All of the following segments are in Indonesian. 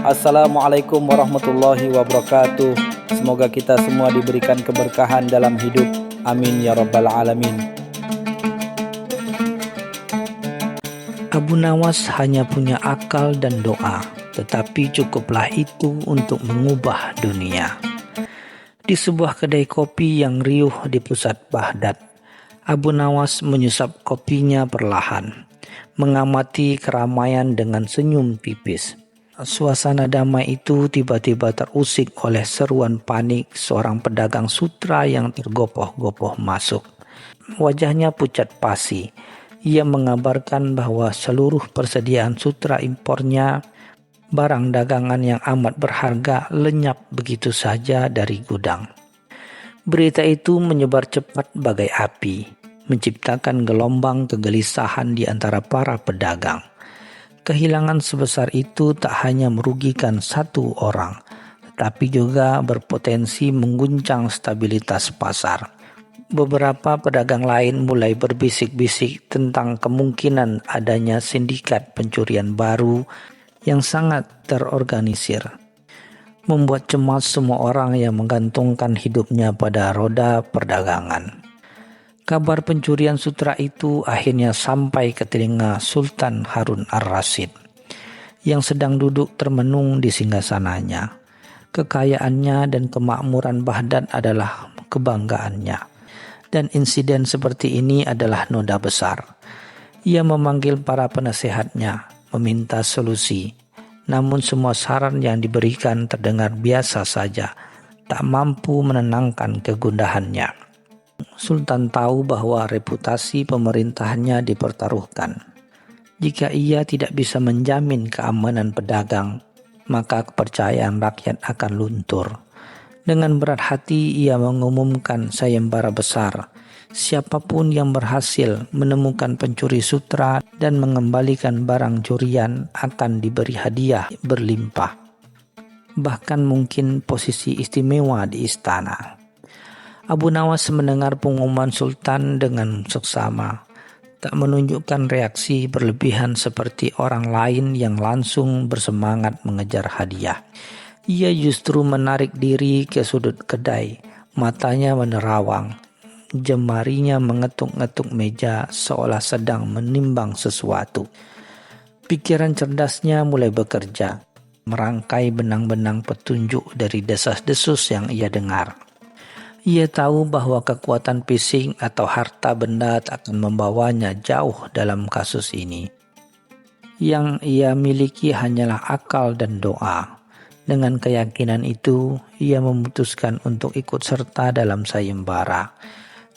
Assalamualaikum warahmatullahi wabarakatuh. Semoga kita semua diberikan keberkahan dalam hidup. Amin ya rabbal alamin. Abu Nawas hanya punya akal dan doa, tetapi cukuplah itu untuk mengubah dunia. Di sebuah kedai kopi yang riuh di pusat Baghdad, Abu Nawas menyusap kopinya perlahan, mengamati keramaian dengan senyum tipis. Suasana damai itu tiba-tiba terusik oleh seruan panik seorang pedagang sutra yang tergopoh-gopoh masuk. Wajahnya pucat pasi. Ia mengabarkan bahwa seluruh persediaan sutra impornya, barang dagangan yang amat berharga, lenyap begitu saja dari gudang. Berita itu menyebar cepat bagai api, menciptakan gelombang kegelisahan di antara para pedagang. Kehilangan sebesar itu tak hanya merugikan satu orang, tetapi juga berpotensi mengguncang stabilitas pasar. Beberapa pedagang lain mulai berbisik-bisik tentang kemungkinan adanya sindikat pencurian baru yang sangat terorganisir, membuat cemas semua orang yang menggantungkan hidupnya pada roda perdagangan. Kabar pencurian sutra itu akhirnya sampai ke telinga Sultan Harun ar-Rasyid yang sedang duduk termenung di singgasananya. Kekayaannya dan kemakmuran Baghdad adalah kebanggaannya, dan insiden seperti ini adalah noda besar. Ia memanggil para penasehatnya, meminta solusi, namun semua saran yang diberikan terdengar biasa saja, tak mampu menenangkan kegundahannya. Sultan tahu bahwa reputasi pemerintahannya dipertaruhkan. Jika ia tidak bisa menjamin keamanan pedagang, maka kepercayaan rakyat akan luntur. Dengan berat hati ia mengumumkan sayembara besar. Siapapun yang berhasil menemukan pencuri sutra dan mengembalikan barang curian akan diberi hadiah berlimpah. Bahkan mungkin posisi istimewa di istana. Abu Nawas mendengar pengumuman Sultan dengan seksama, tak menunjukkan reaksi berlebihan seperti orang lain yang langsung bersemangat mengejar hadiah. Ia justru menarik diri ke sudut kedai, matanya menerawang, jemarinya mengetuk-ngetuk meja seolah sedang menimbang sesuatu. Pikiran cerdasnya mulai bekerja, merangkai benang-benang petunjuk dari desas-desus yang ia dengar. Ia tahu bahwa kekuatan fisik atau harta benda tak akan membawanya jauh dalam kasus ini. Yang ia miliki hanyalah akal dan doa. Dengan keyakinan itu, ia memutuskan untuk ikut serta dalam sayembara.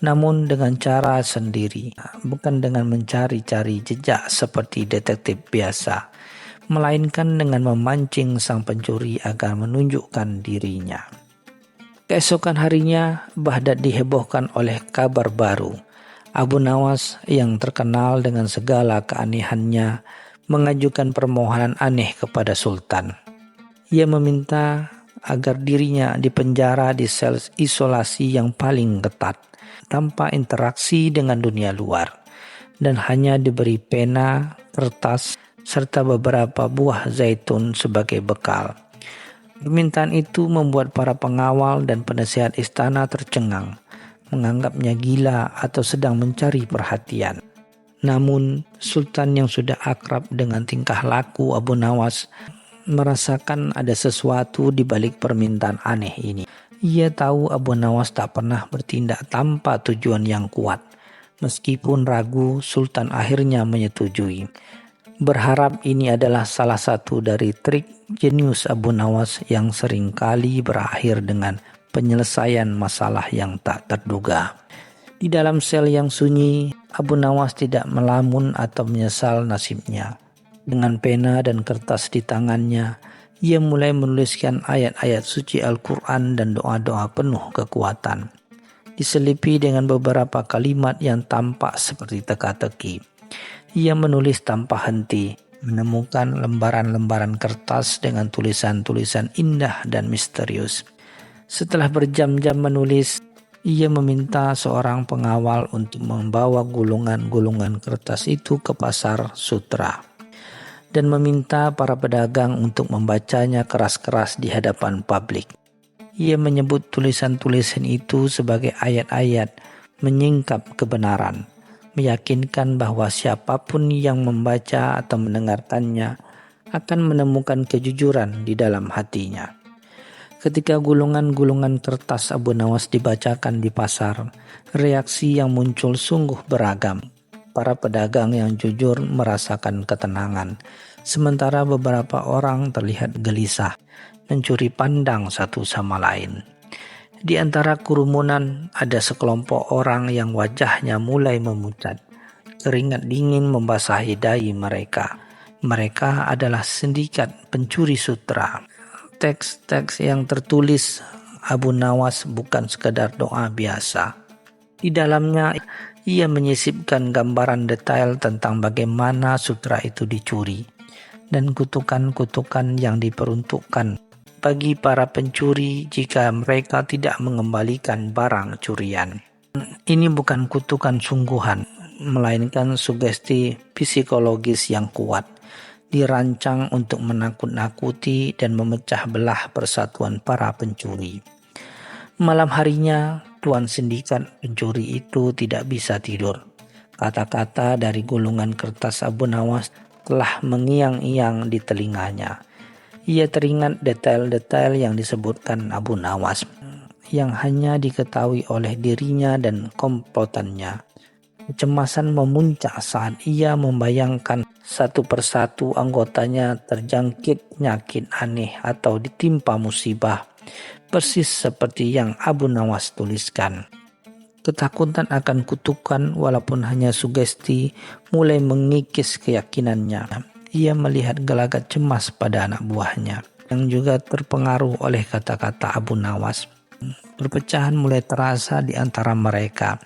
Namun dengan cara sendiri, bukan dengan mencari-cari jejak seperti detektif biasa, melainkan dengan memancing sang pencuri agar menunjukkan dirinya. Keesokan harinya, Baghdad dihebohkan oleh kabar baru. Abu Nawas yang terkenal dengan segala keanehannya mengajukan permohonan aneh kepada Sultan. Ia meminta agar dirinya dipenjara di sel isolasi yang paling ketat, tanpa interaksi dengan dunia luar, dan hanya diberi pena, kertas, serta beberapa buah zaitun sebagai bekal. Permintaan itu membuat para pengawal dan penasihat istana tercengang, menganggapnya gila atau sedang mencari perhatian. Namun, Sultan yang sudah akrab dengan tingkah laku Abu Nawas merasakan ada sesuatu di balik permintaan aneh ini. Ia tahu Abu Nawas tak pernah bertindak tanpa tujuan yang kuat. Meskipun ragu, Sultan akhirnya menyetujui. Berharap ini adalah salah satu dari trik jenius Abu Nawas yang seringkali berakhir dengan penyelesaian masalah yang tak terduga. Di dalam sel yang sunyi, Abu Nawas tidak melamun atau menyesal nasibnya. Dengan pena dan kertas di tangannya, ia mulai menuliskan ayat-ayat suci Al-Quran dan doa-doa penuh kekuatan, diselipi dengan beberapa kalimat yang tampak seperti teka-teki. Ia menulis tanpa henti, menemukan lembaran-lembaran kertas dengan tulisan-tulisan indah dan misterius. Setelah berjam-jam menulis, ia meminta seorang pengawal untuk membawa gulungan-gulungan kertas itu ke pasar sutra. dan meminta para pedagang untuk membacanya keras-keras di hadapan publik. Ia menyebut tulisan-tulisan itu sebagai ayat-ayat menyingkap kebenaran, meyakinkan bahwa siapapun yang membaca atau mendengarkannya akan menemukan kejujuran di dalam hatinya. Ketika gulungan-gulungan kertas Abu Nawas dibacakan di pasar, reaksi yang muncul sungguh beragam. Para pedagang yang jujur merasakan ketenangan, sementara beberapa orang terlihat gelisah, mencuri pandang satu sama lain. Di antara kerumunan ada sekelompok orang yang wajahnya mulai memucat. Keringat dingin membasahi dahi mereka. Mereka adalah sindikat pencuri sutra. Teks-teks yang tertulis Abu Nawas bukan sekadar doa biasa. Di dalamnya ia menyisipkan gambaran detail tentang bagaimana sutra itu dicuri dan kutukan-kutukan yang diperuntukkan bagi para pencuri jika mereka tidak mengembalikan barang curian. Ini bukan kutukan sungguhan, melainkan sugesti psikologis yang kuat, dirancang untuk menakut-nakuti dan memecah belah persatuan para pencuri. Malam harinya, tuan sindikat pencuri itu tidak bisa tidur. Kata-kata dari gulungan kertas Abu Nawas telah mengiang-iang di telinganya. Ia teringat detail-detail yang disebutkan Abu Nawas, yang hanya diketahui oleh dirinya dan komplotannya. Kecemasan memuncak saat ia membayangkan satu persatu anggotanya terjangkit penyakit aneh atau ditimpa musibah, persis seperti yang Abu Nawas tuliskan. Ketakutan akan kutukan walaupun hanya sugesti mulai mengikis keyakinannya. Ia melihat gelagat cemas pada anak buahnya yang juga terpengaruh oleh kata-kata Abu Nawas. Perpecahan mulai terasa di antara mereka.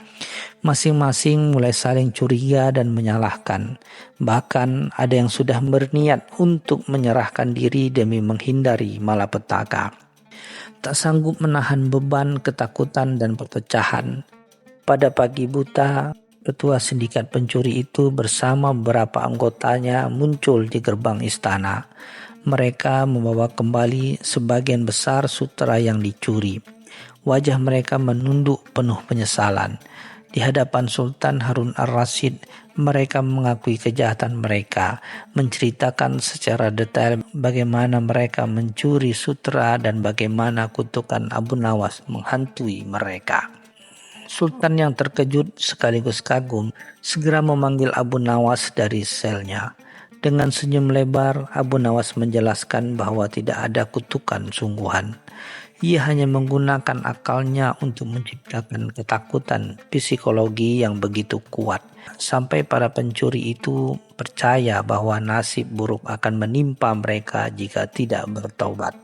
Masing-masing mulai saling curiga dan menyalahkan. Bahkan ada yang sudah berniat untuk menyerahkan diri demi menghindari malapetaka. Tak sanggup menahan beban ketakutan dan perpecahan. Pada pagi buta, ketua sindikat pencuri itu bersama beberapa anggotanya muncul di gerbang istana. Mereka membawa kembali sebagian besar sutra yang dicuri. Wajah mereka menunduk penuh penyesalan. Di hadapan Sultan Harun ar-Rasyid, mereka mengakui kejahatan mereka, menceritakan secara detail bagaimana mereka mencuri sutra dan bagaimana kutukan Abu Nawas menghantui mereka. Sultan yang terkejut sekaligus kagum segera memanggil Abu Nawas dari selnya. Dengan senyum lebar, Abu Nawas menjelaskan bahwa tidak ada kutukan sungguhan. Ia hanya menggunakan akalnya untuk menciptakan ketakutan psikologi yang begitu kuat, sampai para pencuri itu percaya bahwa nasib buruk akan menimpa mereka jika tidak bertaubat.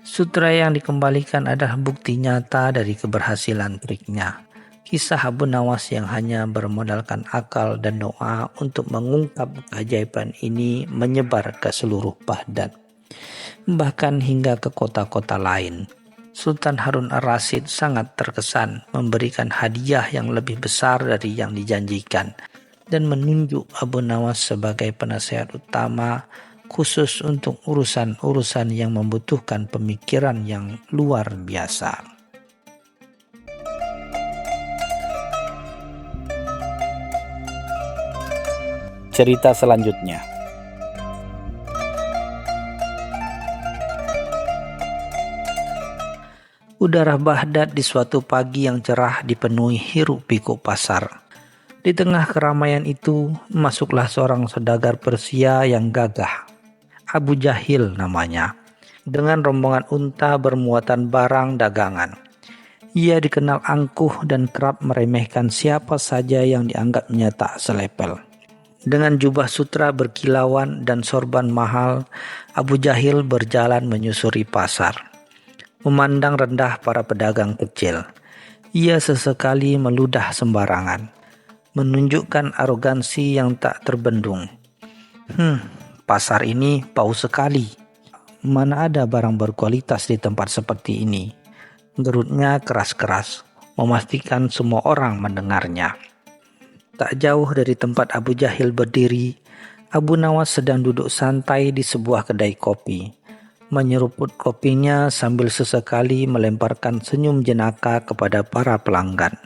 Sutra yang dikembalikan adalah bukti nyata dari keberhasilan triknya. Kisah Abu Nawas yang hanya bermodalkan akal dan doa untuk mengungkap keajaiban ini menyebar ke seluruh Baghdad, bahkan hingga ke kota-kota lain. Sultan Harun ar-Rasyid sangat terkesan, memberikan hadiah yang lebih besar dari yang dijanjikan dan menunjuk Abu Nawas sebagai penasehat utama khusus untuk urusan-urusan yang membutuhkan pemikiran yang luar biasa. Cerita selanjutnya. Udara Baghdad di suatu pagi yang cerah dipenuhi hiruk-pikuk pasar. Di tengah keramaian itu, masuklah seorang saudagar Persia yang gagah. Abu Jahil namanya, dengan rombongan unta bermuatan barang dagangan. Ia dikenal angkuh dan kerap meremehkan siapa saja yang dianggapnya tak selepel. Dengan jubah sutra berkilauan dan sorban mahal, Abu Jahil berjalan menyusuri pasar, memandang rendah para pedagang kecil. Ia sesekali meludah sembarangan, menunjukkan arogansi yang tak terbendung. Pasar ini bau sekali. Mana ada barang berkualitas di tempat seperti ini? Gerutnya keras-keras, memastikan semua orang mendengarnya. Tak jauh dari tempat Abu Jahil berdiri, Abu Nawas sedang duduk santai di sebuah kedai kopi, menyeruput kopinya sambil sesekali melemparkan senyum jenaka kepada para pelanggan.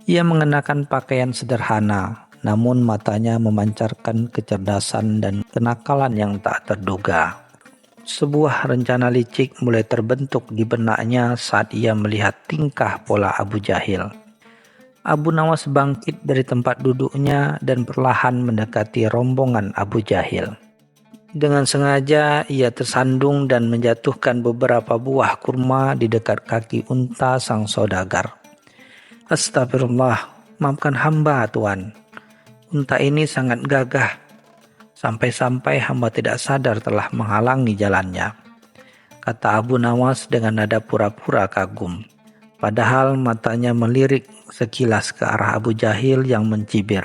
Ia mengenakan pakaian sederhana, namun matanya memancarkan kecerdasan dan kenakalan yang tak terduga. Sebuah rencana licik mulai terbentuk di benaknya saat ia melihat tingkah pola Abu Jahil. Abu Nawas bangkit dari tempat duduknya dan perlahan mendekati rombongan Abu Jahil. Dengan sengaja ia tersandung dan menjatuhkan beberapa buah kurma di dekat kaki unta sang saudagar. "Astagfirullah, maafkan hamba Tuan. Unta ini sangat gagah. Sampai-sampai hamba tidak sadar telah menghalangi jalannya," kata Abu Nawas dengan nada pura-pura kagum. Padahal matanya melirik sekilas ke arah Abu Jahil yang mencibir.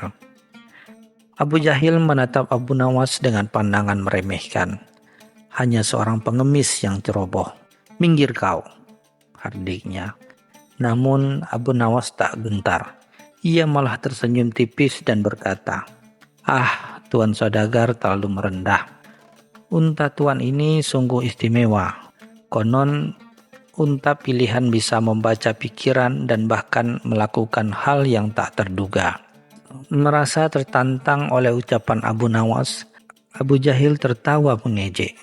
Abu Jahil menatap Abu Nawas dengan pandangan meremehkan. "Hanya seorang pengemis yang ceroboh. Minggir kau," hardiknya. Namun Abu Nawas tak gentar. Ia malah tersenyum tipis dan berkata, "Ah, Tuan saudagar terlalu merendah. Unta Tuan ini sungguh istimewa. Konon unta pilihan bisa membaca pikiran dan bahkan melakukan hal yang tak terduga." Merasa tertantang oleh ucapan Abu Nawas, Abu Jahil tertawa mengejek.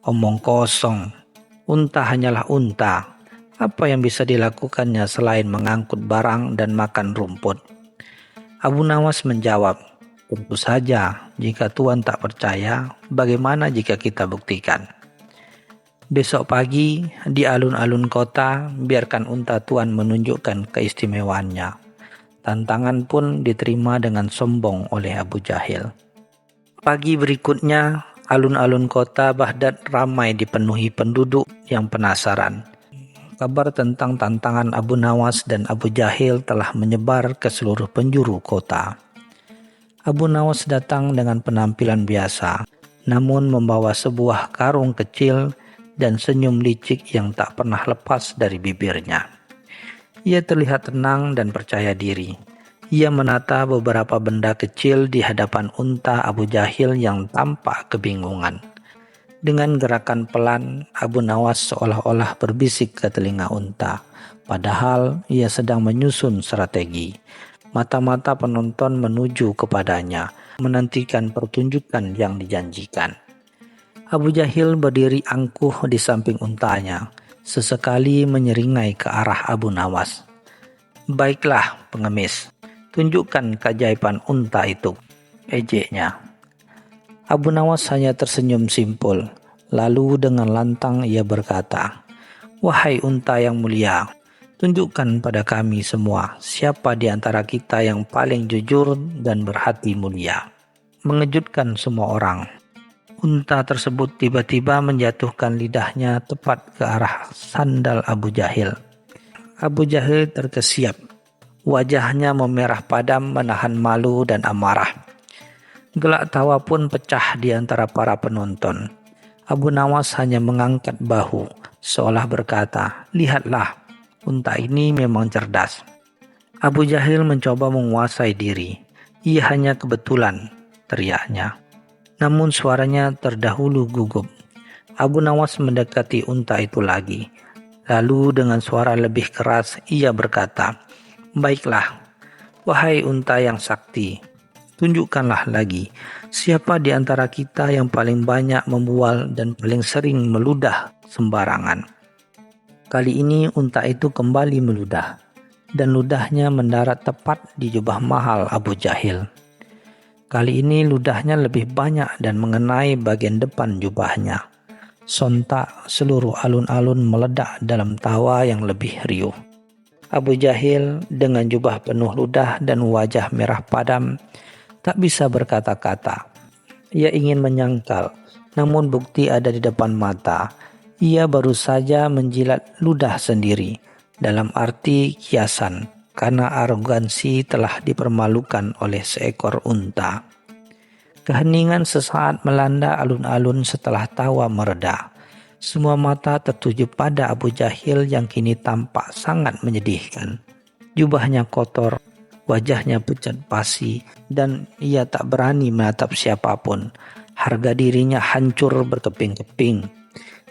"Omong kosong. Unta hanyalah unta. Apa yang bisa dilakukannya selain mengangkut barang dan makan rumput?" Abu Nawas menjawab, "Tentu saja, jika Tuan tak percaya, bagaimana jika kita buktikan? Besok pagi, di alun-alun kota, biarkan unta Tuan menunjukkan keistimewaannya." Tantangan pun diterima dengan sombong oleh Abu Jahil. Pagi berikutnya, alun-alun kota Baghdad ramai dipenuhi penduduk yang penasaran. Kabar tentang tantangan Abu Nawas dan Abu Jahil telah menyebar ke seluruh penjuru kota. Abu Nawas datang dengan penampilan biasa, namun membawa sebuah karung kecil dan senyum licik yang tak pernah lepas dari bibirnya. Ia terlihat tenang dan percaya diri. Ia menata beberapa benda kecil di hadapan unta Abu Jahil yang tampak kebingungan. Dengan gerakan pelan, Abu Nawas seolah-olah berbisik ke telinga unta, padahal ia sedang menyusun strategi. Mata-mata penonton menuju kepadanya, menantikan pertunjukan yang dijanjikan. Abu Jahil berdiri angkuh di samping untanya, sesekali menyeringai ke arah Abu Nawas. "Baiklah, pengemis, tunjukkan keajaiban unta itu," ejeknya. Abu Nawas hanya tersenyum simpul, lalu dengan lantang ia berkata, "Wahai unta yang mulia, tunjukkan pada kami semua siapa di antara kita yang paling jujur dan berhati mulia." Mengejutkan semua orang, unta tersebut tiba-tiba menjatuhkan lidahnya tepat ke arah sandal Abu Jahil. Abu Jahil terkesiap. Wajahnya memerah padam menahan malu dan amarah. Gelak tawa pun pecah di antara para penonton. Abu Nawas hanya mengangkat bahu, seolah berkata, "Lihatlah, unta ini memang cerdas." Abu Jahil mencoba menguasai diri. "Ia hanya kebetulan," teriaknya. Namun suaranya terdahulu gugup. Abu Nawas mendekati unta itu lagi. Lalu dengan suara lebih keras ia berkata, "Baiklah, wahai unta yang sakti, tunjukkanlah lagi siapa di antara kita yang paling banyak membual dan paling sering meludah sembarangan." Kali ini unta itu kembali meludah, dan ludahnya mendarat tepat di jubah mahal Abu Jahil. Kali ini ludahnya lebih banyak dan mengenai bagian depan jubahnya. Sontak seluruh alun-alun meledak dalam tawa yang lebih riuh. Abu Jahil dengan jubah penuh ludah dan wajah merah padam tak bisa berkata-kata. Ia ingin menyangkal, namun bukti ada di depan mata. Ia baru saja menjilat ludah sendiri, dalam arti kiasan, karena arogansi telah dipermalukan oleh seekor unta. Keheningan sesaat melanda alun-alun setelah tawa mereda. Semua mata tertuju pada Abu Jahil yang kini tampak sangat menyedihkan. Jubahnya kotor, Wajahnya pucat pasi dan ia tak berani menatap siapapun. Harga dirinya hancur berkeping-keping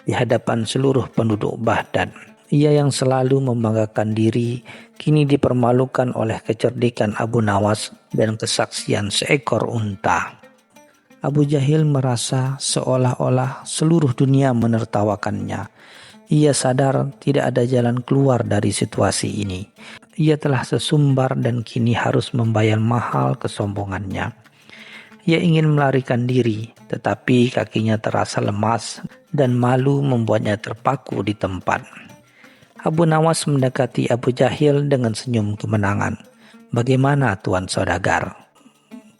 di hadapan seluruh penduduk Baghdad. Ia yang selalu membanggakan diri kini dipermalukan oleh kecerdikan Abu Nawas dan kesaksian seekor unta. Abu Jahil merasa seolah-olah seluruh dunia menertawakannya. Ia sadar tidak ada jalan keluar dari situasi ini. Ia telah sesumbar dan kini harus membayar mahal kesombongannya. Ia ingin melarikan diri, tetapi kakinya terasa lemas dan malu membuatnya terpaku di tempat. Abu Nawas mendekati Abu Jahil dengan senyum kemenangan. "Bagaimana Tuan Saudagar?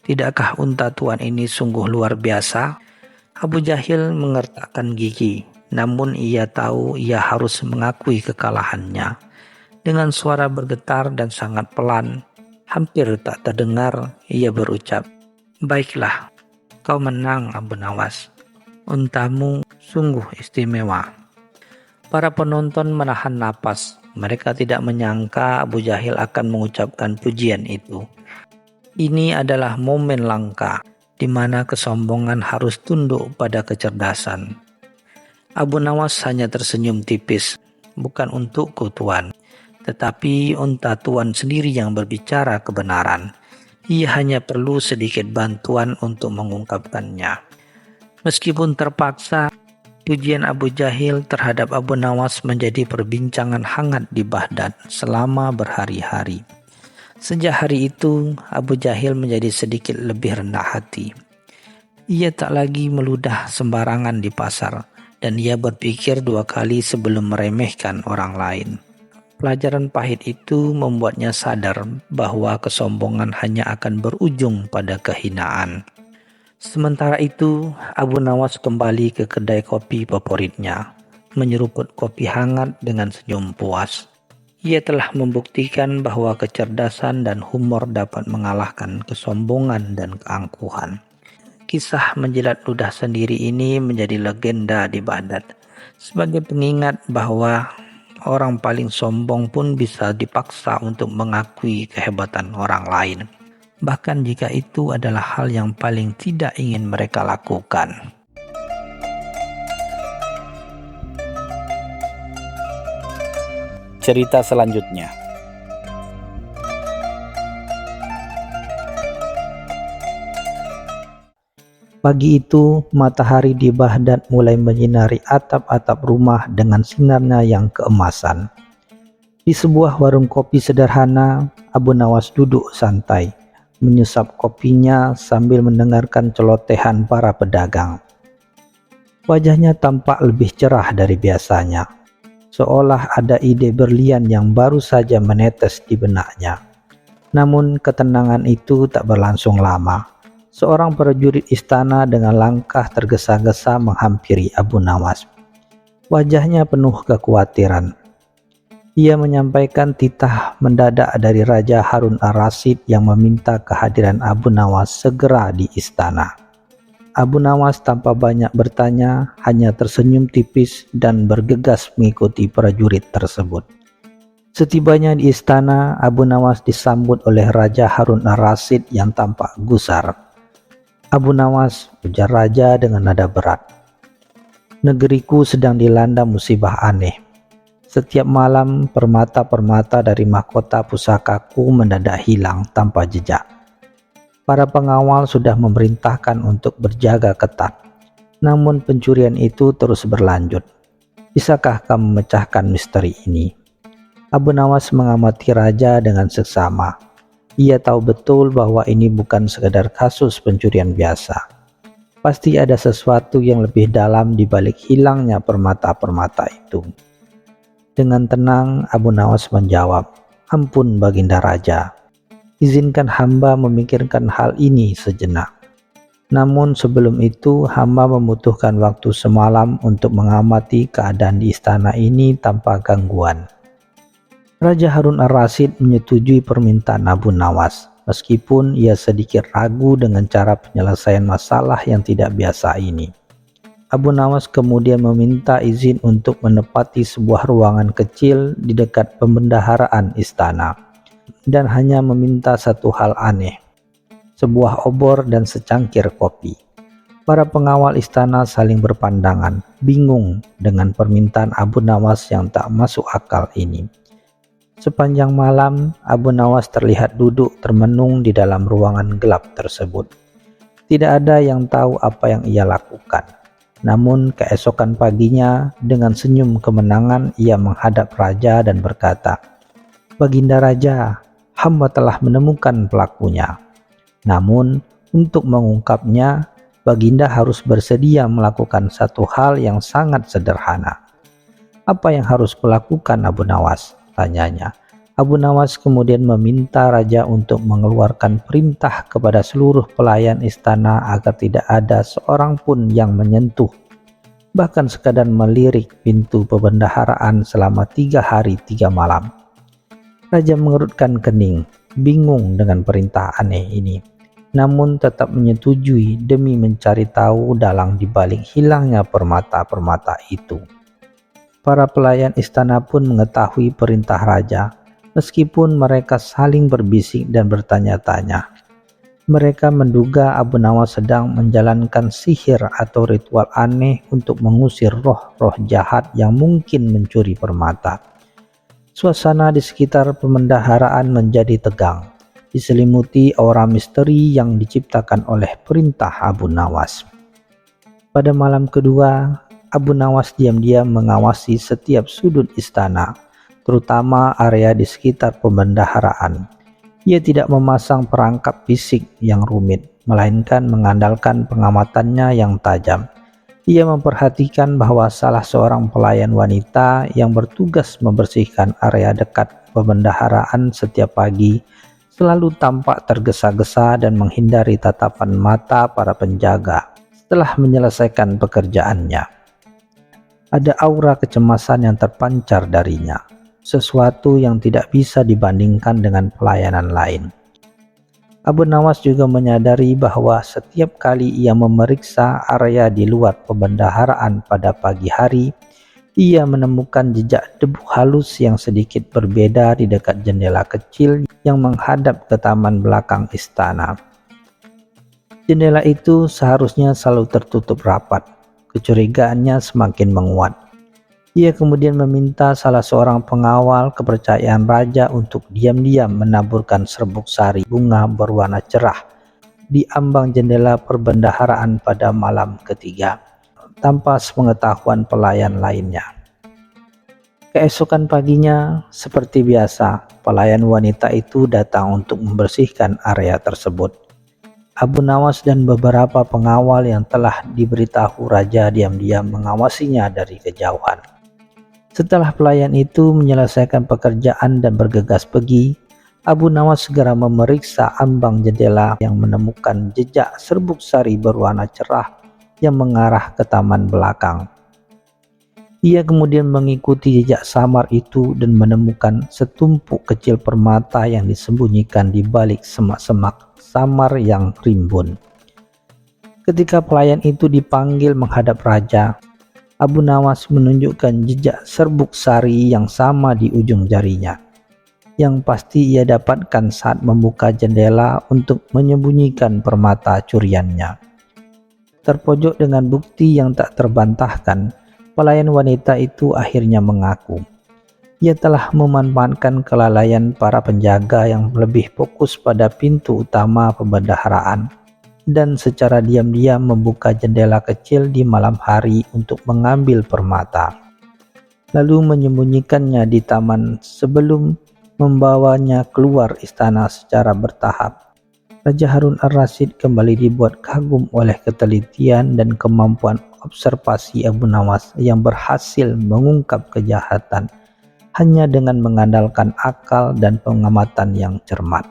Tidakkah unta Tuan ini sungguh luar biasa?" Abu Jahil mengertakkan gigi, namun ia tahu ia harus mengakui kekalahannya. Dengan suara bergetar dan sangat pelan, hampir tak terdengar, ia berucap, "Baiklah, kau menang Abu Nawas. Untamu sungguh istimewa." Para penonton menahan napas. Mereka tidak menyangka Abu Jahil akan mengucapkan pujian itu. Ini adalah momen langka, di mana kesombongan harus tunduk pada kecerdasan. Abu Nawas hanya tersenyum tipis. "Bukan untukku Tuan, tetapi unta Tuan sendiri yang berbicara kebenaran. Ia hanya perlu sedikit bantuan untuk mengungkapkannya." Meskipun terpaksa, pujian Abu Jahil terhadap Abu Nawas menjadi perbincangan hangat di Baghdad selama berhari-hari. Sejak hari itu, Abu Jahil menjadi sedikit lebih rendah hati. Ia tak lagi meludah sembarangan di pasar, dan ia berpikir 2 kali sebelum meremehkan orang lain. Pelajaran pahit itu membuatnya sadar bahwa kesombongan hanya akan berujung pada kehinaan. Sementara itu, Abu Nawas kembali ke kedai kopi favoritnya, menyeruput kopi hangat dengan senyum puas. Ia telah membuktikan bahwa kecerdasan dan humor dapat mengalahkan kesombongan dan keangkuhan. Kisah menjilat ludah sendiri ini menjadi legenda di Baghdad, sebagai pengingat bahwa orang paling sombong pun bisa dipaksa untuk mengakui kehebatan orang lain, bahkan jika itu adalah hal yang paling tidak ingin mereka lakukan. Cerita selanjutnya. Pagi itu, matahari di Baghdad mulai menyinari atap-atap rumah dengan sinarnya yang keemasan. Di sebuah warung kopi sederhana, Abu Nawas duduk santai, menyesap kopinya sambil mendengarkan celotehan para pedagang. Wajahnya tampak lebih cerah dari biasanya, seolah ada ide berlian yang baru saja menetes di benaknya. Namun ketenangan itu tak berlangsung lama. Seorang prajurit istana dengan langkah tergesa-gesa menghampiri Abu Nawas. Wajahnya penuh kekhawatiran. Ia menyampaikan titah mendadak dari Raja Harun ar-Rasyid yang meminta kehadiran Abu Nawas segera di istana. Abu Nawas tanpa banyak bertanya, hanya tersenyum tipis dan bergegas mengikuti prajurit tersebut. Setibanya di istana, Abu Nawas disambut oleh Raja Harun ar-Rasyid yang tampak gusar. "Abu Nawas," ujar raja dengan nada berat, "negeriku sedang dilanda musibah aneh. Setiap malam permata-permata dari mahkota pusakaku mendadak hilang tanpa jejak. Para pengawal sudah memerintahkan untuk berjaga ketat, namun pencurian itu terus berlanjut. Bisakah kamu memecahkan misteri ini?" Abu Nawas mengamati raja dengan seksama. Ia tahu betul bahwa ini bukan sekedar kasus pencurian biasa. Pasti ada sesuatu yang lebih dalam di balik hilangnya permata-permata itu. Dengan tenang, Abu Nawas menjawab, "Ampun Baginda Raja, izinkan hamba memikirkan hal ini sejenak. Namun sebelum itu, hamba membutuhkan waktu semalam untuk mengamati keadaan di istana ini tanpa gangguan." Raja Harun ar-Rasyid menyetujui permintaan Abu Nawas, meskipun ia sedikit ragu dengan cara penyelesaian masalah yang tidak biasa ini. Abu Nawas kemudian meminta izin untuk menempati sebuah ruangan kecil di dekat pembendaharaan istana. dan hanya meminta satu hal aneh, sebuah obor dan secangkir kopi. Para pengawal istana saling berpandangan, bingung dengan permintaan Abu Nawas yang tak masuk akal ini. Sepanjang malam, Abu Nawas terlihat duduk termenung di dalam ruangan gelap tersebut. Tidak ada yang tahu apa yang ia lakukan. Namun keesokan paginya, dengan senyum kemenangan ia menghadap raja dan berkata, "Baginda Raja, hamba telah menemukan pelakunya. Namun untuk mengungkapnya, Baginda harus bersedia melakukan satu hal yang sangat sederhana." "Apa yang harus kulakukan, Abu Nawas?" tanyanya. Abu Nawas kemudian meminta raja untuk mengeluarkan perintah kepada seluruh pelayan istana agar tidak ada seorang pun yang menyentuh, bahkan sekadar melirik pintu perbendaharaan selama 3 hari 3 malam. Raja mengerutkan kening, bingung dengan perintah aneh ini, namun tetap menyetujui demi mencari tahu dalang dibalik hilangnya permata-permata itu. Para pelayan istana pun mengetahui perintah raja, meskipun mereka saling berbisik dan bertanya-tanya. Mereka menduga Abu Nawas sedang menjalankan sihir atau ritual aneh untuk mengusir roh-roh jahat yang mungkin mencuri permata. Suasana di sekitar pemendaharaan menjadi tegang, diselimuti aura misteri yang diciptakan oleh perintah Abu Nawas. Pada malam kedua, Abu Nawas diam-diam mengawasi setiap sudut istana, terutama area di sekitar pemendaharaan. Ia tidak memasang perangkap fisik yang rumit, melainkan mengandalkan pengamatannya yang tajam. Ia memperhatikan bahwa salah seorang pelayan wanita yang bertugas membersihkan area dekat pemendaharaan setiap pagi selalu tampak tergesa-gesa dan menghindari tatapan mata para penjaga setelah menyelesaikan pekerjaannya. Ada aura kecemasan yang terpancar darinya, sesuatu yang tidak bisa dibandingkan dengan pelayanan lain. Abu Nawas juga menyadari bahwa setiap kali ia memeriksa area di luar pebendaharaan pada pagi hari, ia menemukan jejak debu halus yang sedikit berbeda di dekat jendela kecil yang menghadap ke taman belakang istana. Jendela itu seharusnya selalu tertutup rapat. Kecurigaannya semakin menguat. Ia kemudian meminta salah seorang pengawal kepercayaan raja untuk diam-diam menaburkan serbuk sari bunga berwarna cerah di ambang jendela perbendaharaan pada malam ketiga, tanpa sepengetahuan pelayan lainnya. Keesokan paginya, seperti biasa, pelayan wanita itu datang untuk membersihkan area tersebut. Abu Nawas dan beberapa pengawal yang telah diberitahu raja diam-diam mengawasinya dari kejauhan. Setelah pelayan itu menyelesaikan pekerjaan dan bergegas pergi, Abu Nawas segera memeriksa ambang jendela yang menemukan jejak serbuk sari berwarna cerah yang mengarah ke taman belakang. Ia kemudian mengikuti jejak samar itu dan menemukan setumpuk kecil permata yang disembunyikan di balik semak-semak samar yang rimbun. Ketika pelayan itu dipanggil menghadap raja, Abu Nawas menunjukkan jejak serbuk sari yang sama di ujung jarinya, yang pasti ia dapatkan saat membuka jendela untuk menyembunyikan permata curiannya. Terpojok dengan bukti yang tak terbantahkan, pelayan wanita itu akhirnya mengaku ia telah memanfaatkan kelalaian para penjaga yang lebih fokus pada pintu utama perbendaharaan dan secara diam-diam membuka jendela kecil di malam hari untuk mengambil permata, lalu menyembunyikannya di taman sebelum membawanya keluar istana secara bertahap. Raja Harun ar-Rasyid kembali dibuat kagum oleh ketelitian dan kemampuan observasi Abu Nawas yang berhasil mengungkap kejahatan hanya dengan mengandalkan akal dan pengamatan yang cermat.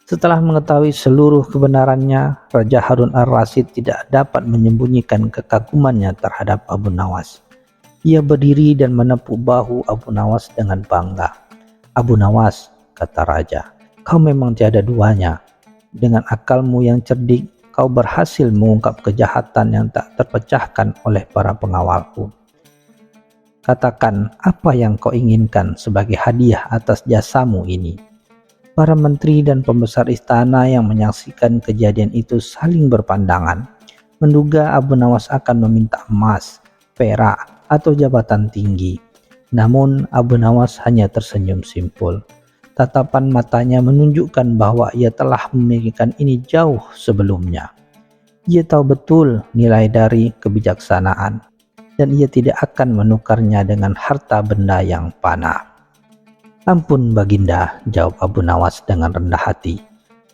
Setelah mengetahui seluruh kebenarannya, Raja Harun ar-Rasyid tidak dapat menyembunyikan kekagumannya terhadap Abu Nawas. Ia berdiri dan menepuk bahu Abu Nawas dengan bangga. "Abu Nawas," kata raja, "kau memang tiada duanya. Dengan akalmu yang cerdik, kau berhasil mengungkap kejahatan yang tak terpecahkan oleh para pengawalku. Katakan apa yang kau inginkan sebagai hadiah atas jasamu ini." Para menteri dan pembesar istana yang menyaksikan kejadian itu saling berpandangan, menduga Abu Nawas akan meminta emas, perak, atau jabatan tinggi. Namun Abu Nawas hanya tersenyum simpul. Tatapan matanya menunjukkan bahwa ia telah memikirkan ini jauh sebelumnya. Ia tahu betul nilai dari kebijaksanaan, dan ia tidak akan menukarnya dengan harta benda yang fana. "Ampun Baginda," jawab Abu Nawas dengan rendah hati.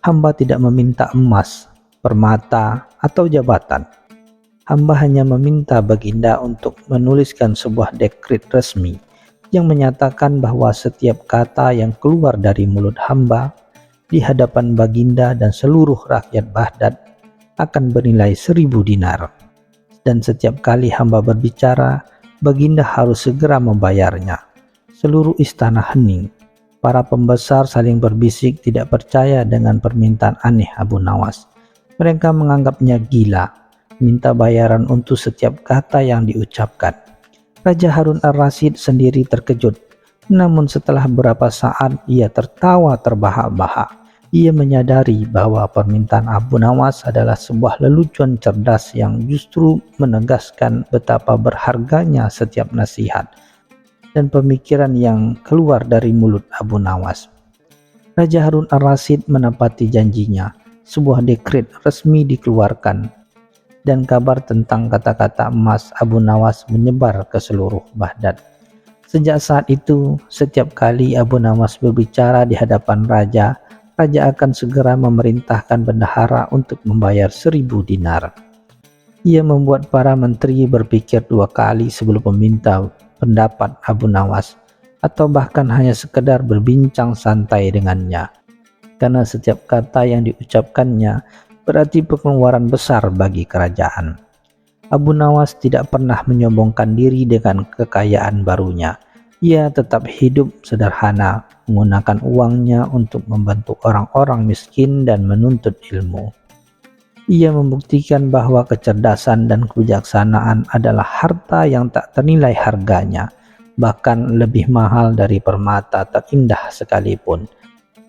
"Hamba tidak meminta emas, permata, atau jabatan. Hamba hanya meminta Baginda untuk menuliskan sebuah dekret resmi yang menyatakan bahwa setiap kata yang keluar dari mulut hamba di hadapan Baginda dan seluruh rakyat Baghdad akan bernilai 1000 dinar. Dan setiap kali hamba berbicara, Baginda harus segera membayarnya." Seluruh istana hening. Para pembesar saling berbisik tidak percaya dengan permintaan aneh Abu Nawas. Mereka menganggapnya gila, minta bayaran untuk setiap kata yang diucapkan. Raja Harun al-Rasyid sendiri terkejut. Namun setelah beberapa saat ia tertawa terbahak-bahak. Ia menyadari bahwa permintaan Abu Nawas adalah sebuah lelucon cerdas yang justru menegaskan betapa berharganya setiap nasihat dan pemikiran yang keluar dari mulut Abu Nawas. Raja Harun al-Rasyid menepati janjinya. Sebuah dekret resmi dikeluarkan, dan kabar tentang kata-kata emas Abu Nawas menyebar ke seluruh Baghdad. Sejak saat itu, setiap kali Abu Nawas berbicara di hadapan raja, raja akan segera memerintahkan bendahara untuk membayar 1000 dinar. Ia membuat para menteri berpikir 2 kali sebelum meminta pendapat Abu Nawas, atau bahkan hanya sekedar berbincang santai dengannya, karena setiap kata yang diucapkannya berarti pengeluaran besar bagi kerajaan. Abu Nawas tidak pernah menyombongkan diri dengan kekayaan barunya. Ia tetap hidup sederhana, menggunakan uangnya untuk membantu orang-orang miskin dan menuntut ilmu. Ia membuktikan bahwa kecerdasan dan kebijaksanaan adalah harta yang tak ternilai harganya, bahkan lebih mahal dari permata terindah sekalipun,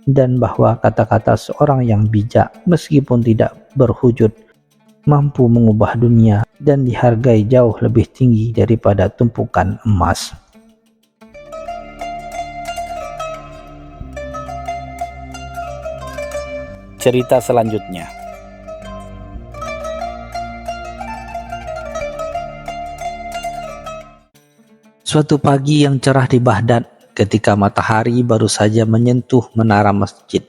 dan bahwa kata-kata seorang yang bijak meskipun tidak berwujud mampu mengubah dunia dan dihargai jauh lebih tinggi daripada tumpukan emas. Cerita selanjutnya. Suatu pagi yang cerah di Baghdad, ketika matahari baru saja menyentuh menara masjid,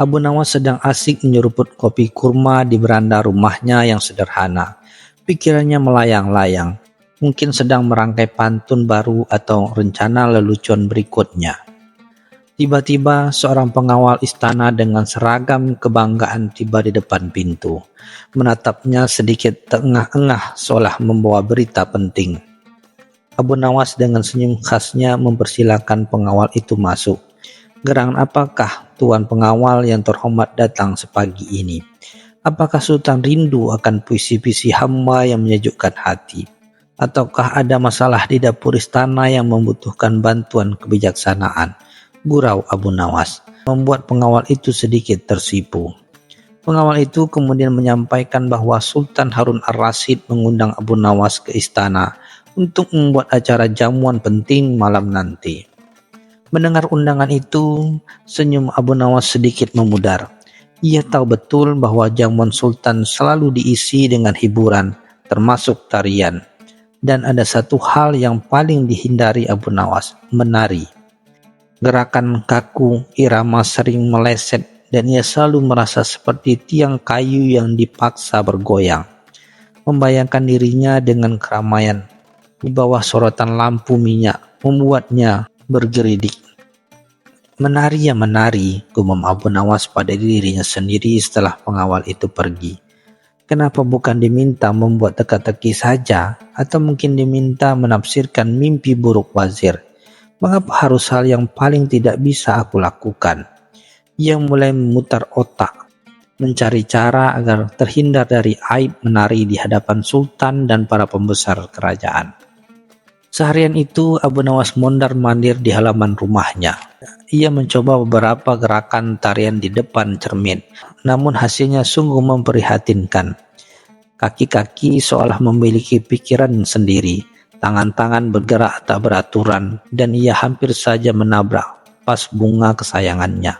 Abu Nawas sedang asik menyeruput kopi kurma di beranda rumahnya yang sederhana. Pikirannya melayang-layang, mungkin sedang merangkai pantun baru atau rencana lelucon berikutnya. Tiba-tiba seorang pengawal istana dengan seragam kebanggaan tiba di depan pintu. Menatapnya sedikit terengah-engah seolah membawa berita penting. Abu Nawas dengan senyum khasnya mempersilakan pengawal itu masuk. "Gerangan apakah Tuan Pengawal yang terhormat datang sepagi ini? Apakah Sultan rindu akan puisi-puisi hamba yang menyejukkan hati? Ataukah ada masalah di dapur istana yang membutuhkan bantuan kebijaksanaan?" Gurau Abu Nawas, membuat pengawal itu sedikit tersipu. Pengawal itu kemudian menyampaikan bahwa Sultan Harun al-Rasyid mengundang Abu Nawas ke istana untuk membuat acara jamuan penting malam nanti. Mendengar undangan itu, senyum Abu Nawas sedikit memudar. Ia tahu betul bahwa jamuan Sultan selalu diisi dengan hiburan, termasuk tarian. Dan ada satu hal yang paling dihindari Abu Nawas, menari. Gerakan kaku, irama sering meleset, dan ia selalu merasa seperti tiang kayu yang dipaksa bergoyang. Membayangkan dirinya dengan keramaian di bawah sorotan lampu minyak membuatnya bergeridik. "Menari ya menari," gumam Abu Nawas pada dirinya sendiri setelah pengawal itu pergi. Kenapa bukan diminta membuat teka-teki saja, atau mungkin diminta menafsirkan mimpi buruk wazir? Mengapa harus hal yang paling tidak bisa aku lakukan? Ia mulai memutar otak, mencari cara agar terhindar dari aib menari di hadapan sultan dan para pembesar kerajaan. Seharian itu Abu Nawas mondar-mandir di halaman rumahnya. Ia mencoba beberapa gerakan tarian di depan cermin, namun hasilnya sungguh memprihatinkan. Kaki-kaki seolah memiliki pikiran sendiri, tangan-tangan bergerak tak beraturan, dan ia hampir saja menabrak vas bunga kesayangannya.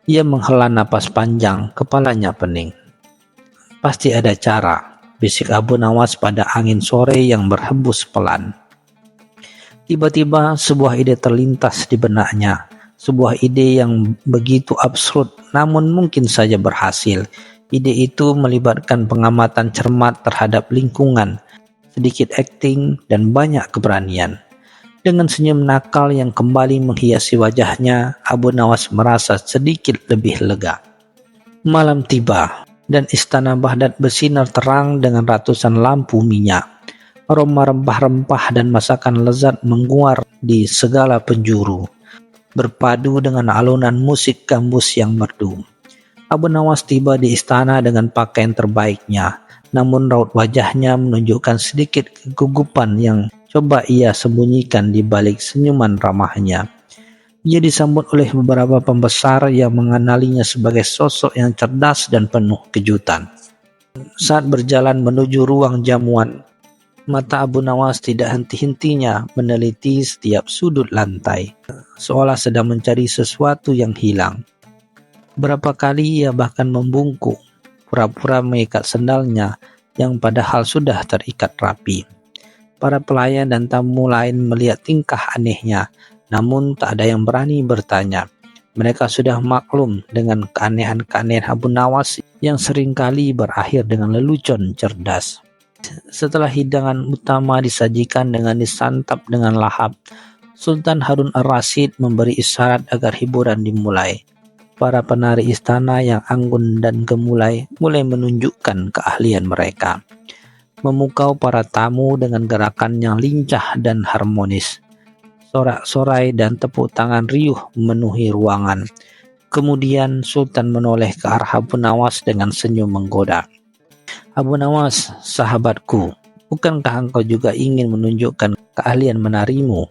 Ia menghela napas panjang, kepalanya pening. Pasti ada cara, bisik Abu Nawas pada angin sore yang berhembus pelan. Tiba-tiba sebuah ide terlintas di benaknya, sebuah ide yang begitu absurd namun mungkin saja berhasil. Ide itu melibatkan pengamatan cermat terhadap lingkungan, sedikit akting, dan banyak keberanian. Dengan senyum nakal yang kembali menghiasi wajahnya, Abu Nawas merasa sedikit lebih lega. Malam tiba, dan istana Baghdad bersinar terang dengan ratusan lampu minyak. Aroma rempah-rempah dan masakan lezat menguar di segala penjuru, berpadu dengan alunan musik gambus yang merdu. Abu Nawas tiba di istana dengan pakaian terbaiknya, namun raut wajahnya menunjukkan sedikit kegugupan yang coba ia sembunyikan di balik senyuman ramahnya. Ia disambut oleh beberapa pembesar yang mengenalinya sebagai sosok yang cerdas dan penuh kejutan. Saat berjalan menuju ruang jamuan, mata Abu Nawas tidak henti-hentinya meneliti setiap sudut lantai, seolah sedang mencari sesuatu yang hilang. Berapa kali ia bahkan membungkuk, pura-pura mengikat sendalnya yang padahal sudah terikat rapi. Para pelayan dan tamu lain melihat tingkah anehnya, namun tak ada yang berani bertanya. Mereka sudah maklum dengan keanehan-keanehan Abu Nawas yang seringkali berakhir dengan lelucon cerdas. Setelah hidangan utama disajikan dengan disantap dengan lahap, Sultan Harun ar-Rasyid memberi isyarat agar hiburan dimulai. Para penari istana yang anggun dan gemulai mulai menunjukkan keahlian mereka, memukau para tamu dengan gerakan yang lincah dan harmonis. Sorak-sorai dan tepuk tangan riuh memenuhi ruangan. Kemudian Sultan menoleh ke arah Abu Nawas dengan senyum menggoda. Abu Nawas, sahabatku, bukankah engkau juga ingin menunjukkan keahlian menarimu?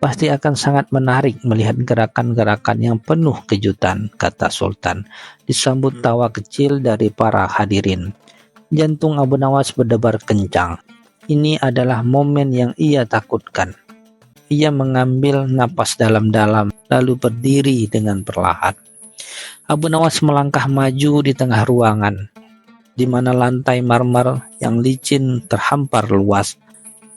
Pasti akan sangat menarik melihat gerakan-gerakan yang penuh kejutan, kata Sultan, disambut tawa kecil dari para hadirin. Jantung Abu Nawas berdebar kencang. Ini adalah momen yang ia takutkan. Ia mengambil napas dalam-dalam, lalu berdiri dengan perlahan. Abu Nawas melangkah maju di tengah ruangan, di mana lantai marmer yang licin terhampar luas.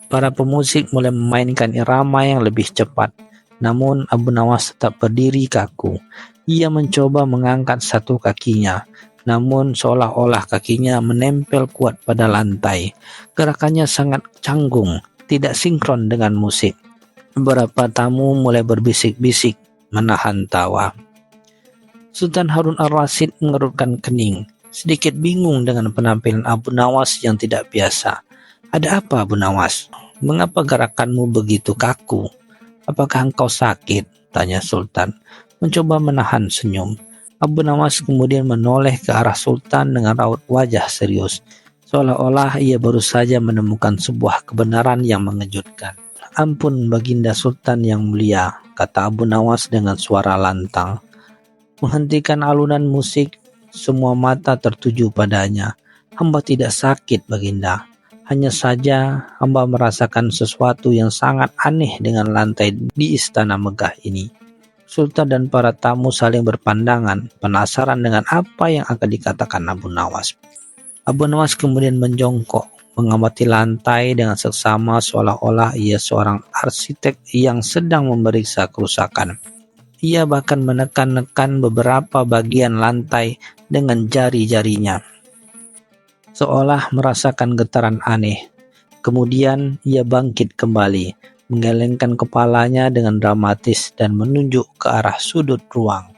Para pemusik mulai memainkan irama yang lebih cepat, namun Abu Nawas tetap berdiri kaku. Ia mencoba mengangkat satu kakinya, namun seolah-olah kakinya menempel kuat pada lantai. Gerakannya sangat canggung, tidak sinkron dengan musik. Beberapa tamu mulai berbisik-bisik, menahan tawa. Sultan Harun ar-Rasyid mengerutkan kening, sedikit bingung dengan penampilan Abu Nawas yang tidak biasa. Ada apa, Abu Nawas? Mengapa gerakanmu begitu kaku? Apakah engkau sakit? Tanya Sultan, mencoba menahan senyum. Abu Nawas kemudian menoleh ke arah Sultan dengan raut wajah serius, seolah-olah ia baru saja menemukan sebuah kebenaran yang mengejutkan. Ampun Baginda Sultan yang mulia, kata Abu Nawas dengan suara lantang. Menghentikan alunan musik, semua mata tertuju padanya. Hamba tidak sakit, Baginda. Hanya saja hamba merasakan sesuatu yang sangat aneh dengan lantai di istana megah ini. Sultan dan para tamu saling berpandangan, penasaran dengan apa yang akan dikatakan Abu Nawas. Abu Nawas kemudian menjongkok, mengamati lantai dengan seksama seolah-olah ia seorang arsitek yang sedang memeriksa kerusakan. Ia bahkan menekan-nekan beberapa bagian lantai dengan jari-jarinya, seolah merasakan getaran aneh. Kemudian ia bangkit kembali, menggelengkan kepalanya dengan dramatis dan menunjuk ke arah sudut ruang.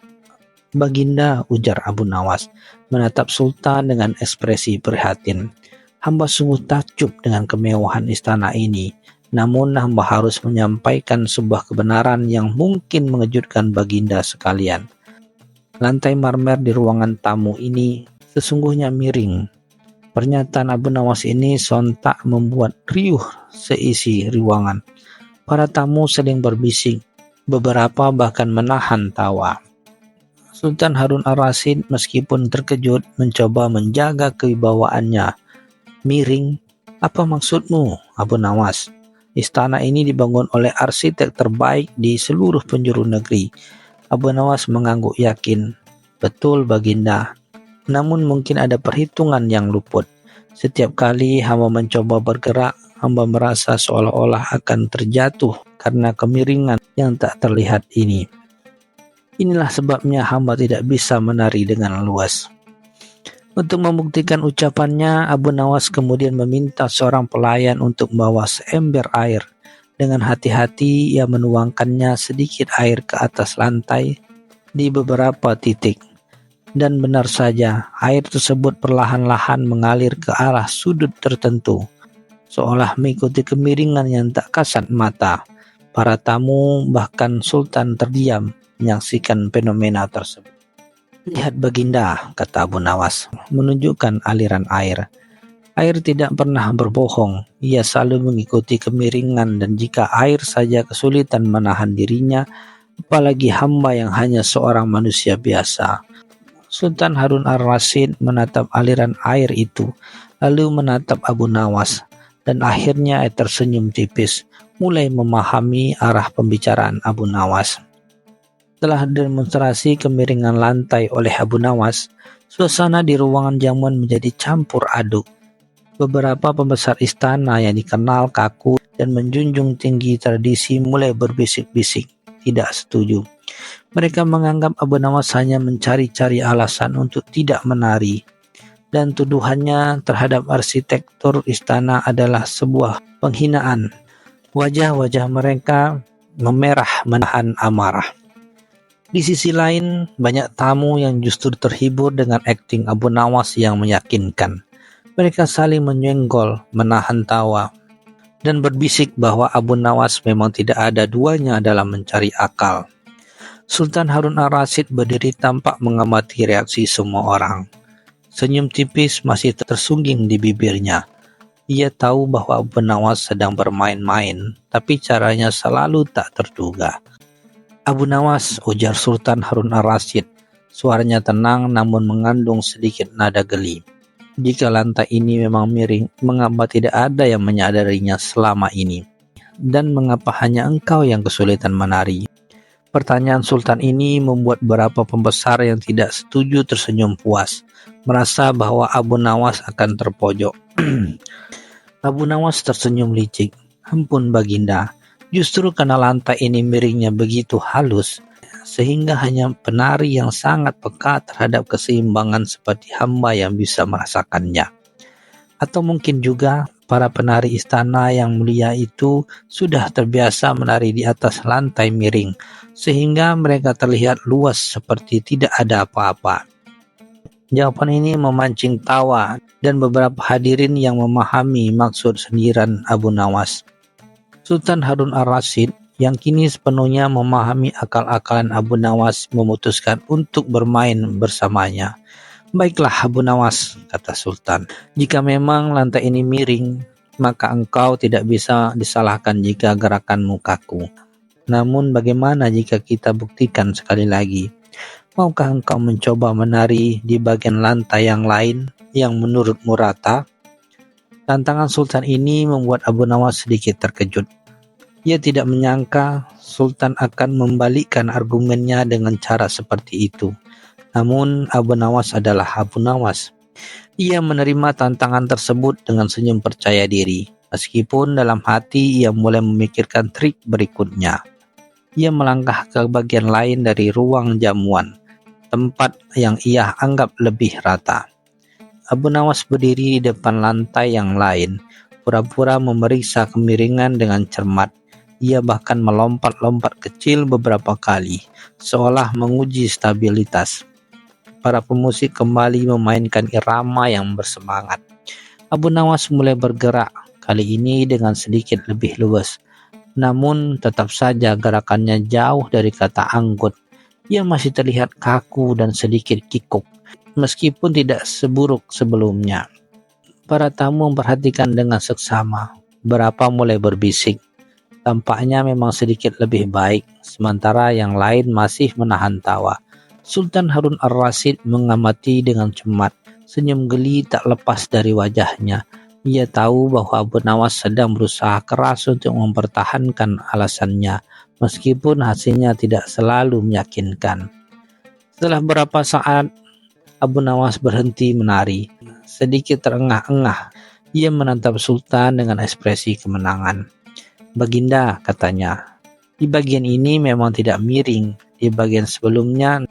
Baginda, ujar Abu Nawas, menatap Sultan dengan ekspresi prihatin. Hamba sungguh takjub dengan kemewahan istana ini, namun hamba harus menyampaikan sebuah kebenaran yang mungkin mengejutkan Baginda sekalian. Lantai marmer di ruangan tamu ini sesungguhnya miring. Pernyataan Abu Nawas ini sontak membuat riuh seisi ruangan. Para tamu saling berbisik, beberapa bahkan menahan tawa. Sultan Harun ar-Rasyid meskipun terkejut mencoba menjaga kewibawaannya. Miring, apa maksudmu, Abu Nawas? Istana ini dibangun oleh arsitek terbaik di seluruh penjuru negeri. Abu Nawas mengangguk yakin. Betul Baginda, namun mungkin ada perhitungan yang luput. Setiap kali hamba mencoba bergerak, hamba merasa seolah-olah akan terjatuh karena kemiringan yang tak terlihat ini. Inilah sebabnya hamba tidak bisa menari dengan luas. Untuk membuktikan ucapannya, Abu Nawas kemudian meminta seorang pelayan untuk membawa seember air. Dengan hati-hati ia menuangkannya sedikit air ke atas lantai di beberapa titik. Dan benar saja, air tersebut perlahan-lahan mengalir ke arah sudut tertentu, seolah mengikuti kemiringan yang tak kasat mata. Para tamu bahkan Sultan terdiam menyaksikan fenomena tersebut. Lihat Baginda, kata Abu Nawas, menunjukkan aliran air. Air tidak pernah berbohong, ia selalu mengikuti kemiringan dan jika air saja kesulitan menahan dirinya, apalagi hamba yang hanya seorang manusia biasa. Sultan Harun ar-Rasyid menatap aliran air itu, lalu menatap Abu Nawas, dan akhirnya tersenyum tipis, mulai memahami arah pembicaraan Abu Nawas. Setelah demonstrasi kemiringan lantai oleh Abu Nawas, suasana di ruangan jamuan menjadi campur aduk. Beberapa pembesar istana yang dikenal kaku dan menjunjung tinggi tradisi mulai berbisik-bisik tidak setuju. Mereka menganggap Abu Nawas hanya mencari-cari alasan untuk tidak menari, dan tuduhannya terhadap arsitektur istana adalah sebuah penghinaan. Wajah-wajah mereka memerah menahan amarah. Di sisi lain, banyak tamu yang justru terhibur dengan akting Abu Nawas yang meyakinkan. Mereka saling menyenggol, menahan tawa, dan berbisik bahwa Abu Nawas memang tidak ada duanya dalam mencari akal. Sultan Harun ar-Rasyid berdiri tampak mengamati reaksi semua orang. Senyum tipis masih tersungging di bibirnya. Ia tahu bahwa Abu Nawas sedang bermain-main, tapi caranya selalu tak terduga. Abu Nawas, ujar Sultan Harun ar-Rasyid. Suaranya tenang namun mengandung sedikit nada geli. Jika lantai ini memang miring, mengapa tidak ada yang menyadarinya selama ini? Dan mengapa hanya engkau yang kesulitan menari? Pertanyaan Sultan ini membuat beberapa pembesar yang tidak setuju tersenyum puas, merasa bahwa Abu Nawas akan terpojok. Abu Nawas tersenyum licik. Ampun Baginda, justru karena lantai ini miringnya begitu halus, sehingga hanya penari yang sangat peka terhadap keseimbangan seperti hamba yang bisa merasakannya. Atau mungkin juga para penari istana yang mulia itu sudah terbiasa menari di atas lantai miring, sehingga mereka terlihat luas seperti tidak ada apa-apa. Jawaban ini memancing tawa dan beberapa hadirin yang memahami maksud sindiran Abu Nawas. Sultan Harun ar-Rasyid yang kini sepenuhnya memahami akal-akalan Abu Nawas memutuskan untuk bermain bersamanya. Baiklah Abu Nawas, kata Sultan, jika memang lantai ini miring, maka engkau tidak bisa disalahkan jika gerakanmu kaku. Namun bagaimana jika kita buktikan sekali lagi? Maukah engkau mencoba menari di bagian lantai yang lain yang menurutmu rata? Tantangan Sultan ini membuat Abu Nawas sedikit terkejut. Ia tidak menyangka Sultan akan membalikkan argumennya dengan cara seperti itu. Namun Abu Nawas adalah Abu Nawas. Ia menerima tantangan tersebut dengan senyum percaya diri. Meskipun dalam hati ia mulai memikirkan trik berikutnya. Ia melangkah ke bagian lain dari ruang jamuan, tempat yang ia anggap lebih rata. Abu Nawas berdiri di depan lantai yang lain, pura-pura memeriksa kemiringan dengan cermat. Ia bahkan melompat-lompat kecil beberapa kali, seolah menguji stabilitas. Para pemusik kembali memainkan irama yang bersemangat. Abu Nawas mulai bergerak, kali ini dengan sedikit lebih luas. Namun tetap saja gerakannya jauh dari kata anggut. Ia masih terlihat kaku dan sedikit kikuk, meskipun tidak seburuk sebelumnya. Para tamu memperhatikan dengan seksama. Beberapa mulai berbisik. tampaknya memang sedikit lebih baik, sementara yang lain masih menahan tawa. Sultan Harun ar-Rasyid mengamati dengan cermat. Senyum geli tak lepas dari wajahnya. Ia tahu bahwa Abu Nawas sedang berusaha keras untuk mempertahankan alasannya, meskipun hasilnya tidak selalu meyakinkan. Setelah beberapa saat, Abu Nawas berhenti menari. Sedikit terengah-engah, ia menatap Sultan dengan ekspresi kemenangan. "Baginda," katanya, "di bagian ini memang tidak miring, di bagian sebelumnya.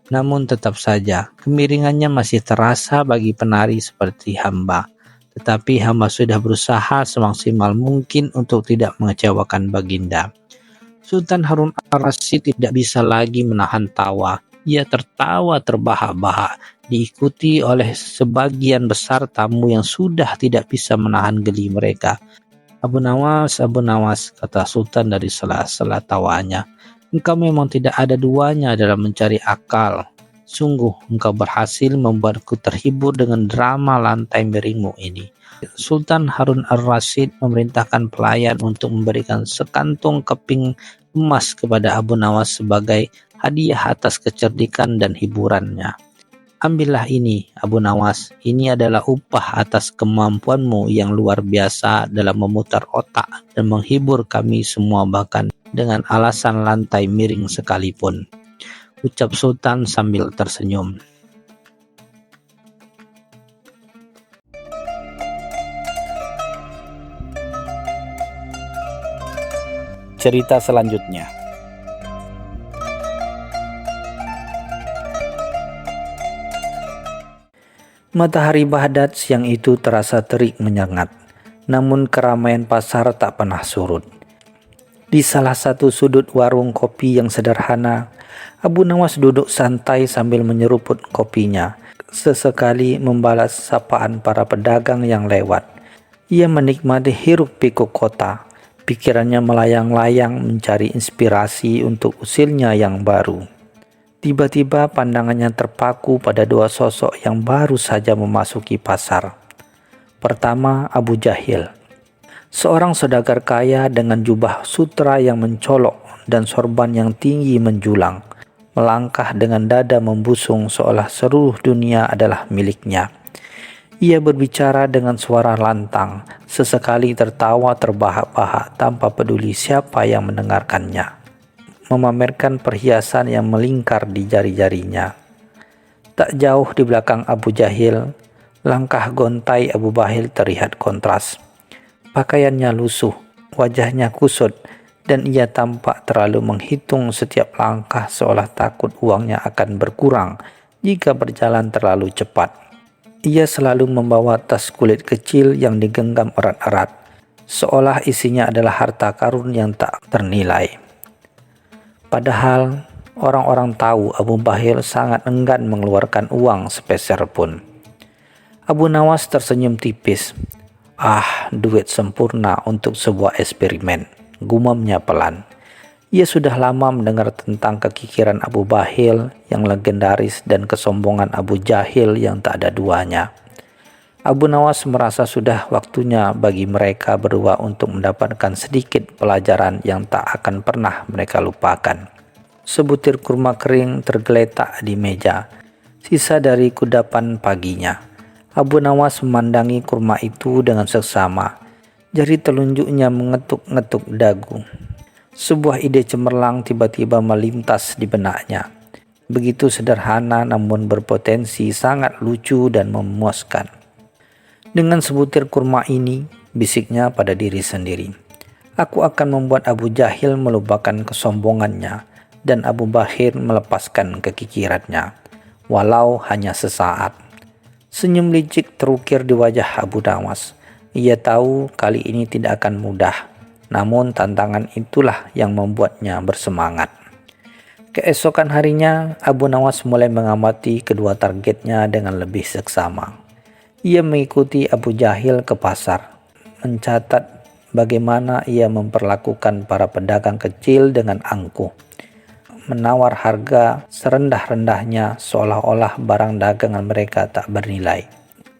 Namun tetap saja, kemiringannya masih terasa bagi penari seperti hamba. Tetapi hamba sudah berusaha semaksimal mungkin untuk tidak mengecewakan baginda." Sultan Harun ar-Rasyid tidak bisa lagi menahan tawa. Ia tertawa terbahak-bahak, diikuti oleh sebagian besar tamu yang sudah tidak bisa menahan geli mereka. Abu Nawas," kata Sultan dari sela-sela tawanya. "Engkau memang tidak ada duanya dalam mencari akal. Sungguh engkau berhasil membuatku terhibur dengan drama lantai miringmu ini." Sultan Harun ar-Rasyid memerintahkan pelayan untuk memberikan sekantung keping emas kepada Abu Nawas sebagai hadiah atas kecerdikan dan hiburannya. "Ambillah ini, Abu Nawas. Ini adalah upah atas kemampuanmu yang luar biasa dalam memutar otak dan menghibur kami semua bahkan dengan alasan lantai miring sekalipun," ucap Sultan sambil tersenyum. Cerita selanjutnya. Matahari Baghdad siang itu terasa terik menyengat, namun keramaian pasar tak pernah surut. Di salah satu sudut warung kopi yang sederhana, Abu Nawas duduk santai sambil menyeruput kopinya, sesekali membalas sapaan para pedagang yang lewat. Ia menikmati hiruk-pikuk kota, pikirannya melayang-layang mencari inspirasi untuk usilnya yang baru. Tiba-tiba pandangannya terpaku pada dua sosok yang baru saja memasuki pasar. Pertama, Abu Jahil, seorang saudagar kaya dengan jubah sutra yang mencolok dan sorban yang tinggi menjulang, melangkah dengan dada membusung seolah seluruh dunia adalah miliknya. Ia berbicara dengan suara lantang, sesekali tertawa terbahak-bahak tanpa peduli siapa yang mendengarkannya, memamerkan perhiasan yang melingkar di jari-jarinya. Tak jauh di belakang Abu Jahil, langkah gontai Abu Bahil terlihat kontras. Pakaiannya lusuh, wajahnya kusut, dan ia tampak terlalu menghitung setiap langkah seolah takut uangnya akan berkurang jika berjalan terlalu cepat. Ia selalu membawa tas kulit kecil yang digenggam erat-erat, seolah isinya adalah harta karun yang tak ternilai. Padahal orang-orang tahu Abu Bahil sangat enggan mengeluarkan uang sepeser pun. Abu Nawas tersenyum tipis. Duit sempurna untuk sebuah eksperimen, gumamnya pelan. Ia sudah lama mendengar tentang kekikiran Abu Bahil yang legendaris dan kesombongan Abu Jahil yang tak ada duanya. Abu Nawas merasa sudah waktunya bagi mereka berdua untuk mendapatkan sedikit pelajaran yang tak akan pernah mereka lupakan. Sebutir kurma kering tergeletak di meja, sisa dari kudapan paginya. Abu Nawas memandangi kurma itu dengan seksama. Jari telunjuknya mengetuk-ngetuk dagu. Sebuah ide cemerlang tiba-tiba melintas di benaknya. Begitu sederhana namun berpotensi sangat lucu dan memuaskan. Dengan sebutir kurma ini, bisiknya pada diri sendiri, "Aku akan membuat Abu Jahil melupakan kesombongannya dan Abu Bahir melepaskan kekikirannya, walau hanya sesaat." Senyum licik terukir di wajah Abu Nawas. Ia tahu kali ini tidak akan mudah. Namun tantangan itulah yang membuatnya bersemangat. Keesokan harinya, Abu Nawas mulai mengamati kedua targetnya dengan lebih seksama. Ia mengikuti Abu Jahil ke pasar, mencatat bagaimana ia memperlakukan para pedagang kecil dengan angkuh, menawar harga serendah-rendahnya seolah-olah barang dagangan mereka tak bernilai.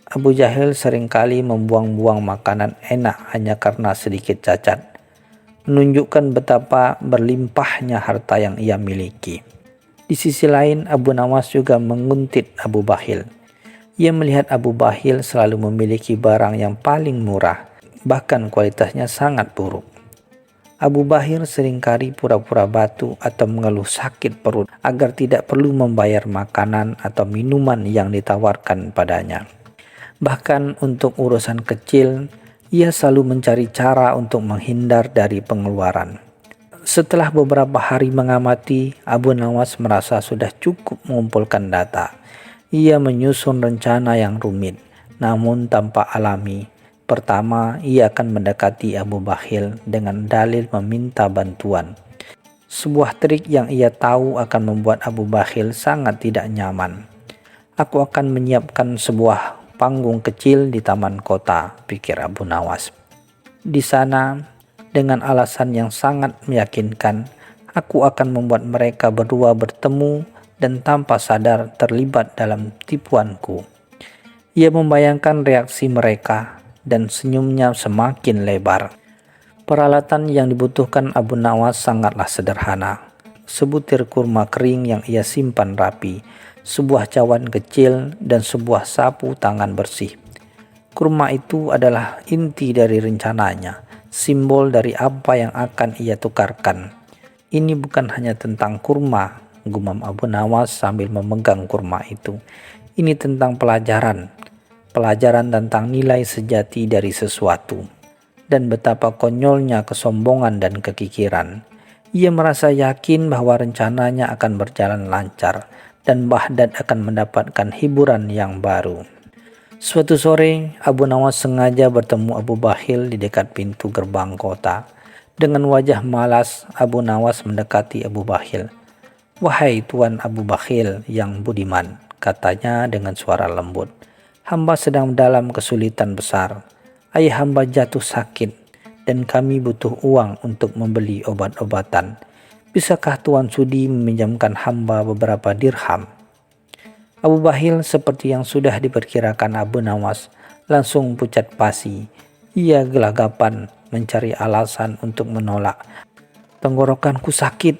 Abu Jahil seringkali membuang-buang makanan enak hanya karena sedikit cacat. menunjukkan betapa berlimpahnya harta yang ia miliki. Di sisi lain, Abu Nawas juga menguntit Abu Bakhil. Ia melihat Abu Bakhil selalu memiliki barang yang paling murah, bahkan kualitasnya sangat buruk. Abu Bakhil seringkali pura-pura batu atau mengeluh sakit perut agar tidak perlu membayar makanan atau minuman yang ditawarkan padanya. Bahkan untuk urusan kecil, ia selalu mencari cara untuk menghindar dari pengeluaran. Setelah beberapa hari mengamati, Abu Nawas merasa sudah cukup mengumpulkan data. Ia menyusun rencana yang rumit, namun tanpa alami. Pertama, ia akan mendekati Abu Bakhil dengan dalil meminta bantuan. Sebuah trik yang ia tahu akan membuat Abu Bakhil sangat tidak nyaman. Aku akan menyiapkan sebuah panggung kecil di taman kota, pikir Abu Nawas. Di sana, dengan alasan yang sangat meyakinkan, aku akan membuat mereka berdua bertemu dan tanpa sadar terlibat dalam tipuanku. Ia membayangkan reaksi mereka dan senyumnya semakin lebar. Peralatan yang dibutuhkan Abu Nawas sangatlah sederhana. Sebutir kurma kering yang ia simpan rapi, sebuah cawan kecil, dan sebuah sapu tangan bersih. Kurma itu adalah inti dari rencananya, simbol dari apa yang akan ia tukarkan. Ini bukan hanya tentang kurma, gumam Abu Nawas sambil memegang kurma itu. Ini tentang pelajaran tentang nilai sejati dari sesuatu, dan betapa konyolnya kesombongan dan kekikiran. Ia merasa yakin bahwa rencananya akan berjalan lancar, dan Baghdad akan mendapatkan hiburan yang baru. Suatu sore, Abu Nawas sengaja bertemu Abu Bakhil di dekat pintu gerbang kota. Dengan wajah malas, Abu Nawas mendekati Abu Bakhil. "Wahai Tuan Abu Bakhil yang budiman," katanya dengan suara lembut. "Hamba sedang dalam kesulitan besar. Ayah hamba jatuh sakit dan kami butuh uang untuk membeli obat-obatan. Bisakah Tuan sudi meminjamkan hamba beberapa dirham?" Abu Bakhil, seperti yang sudah diperkirakan Abu Nawas, langsung pucat pasi. Ia gelagapan mencari alasan untuk menolak. "Tenggorokanku sakit.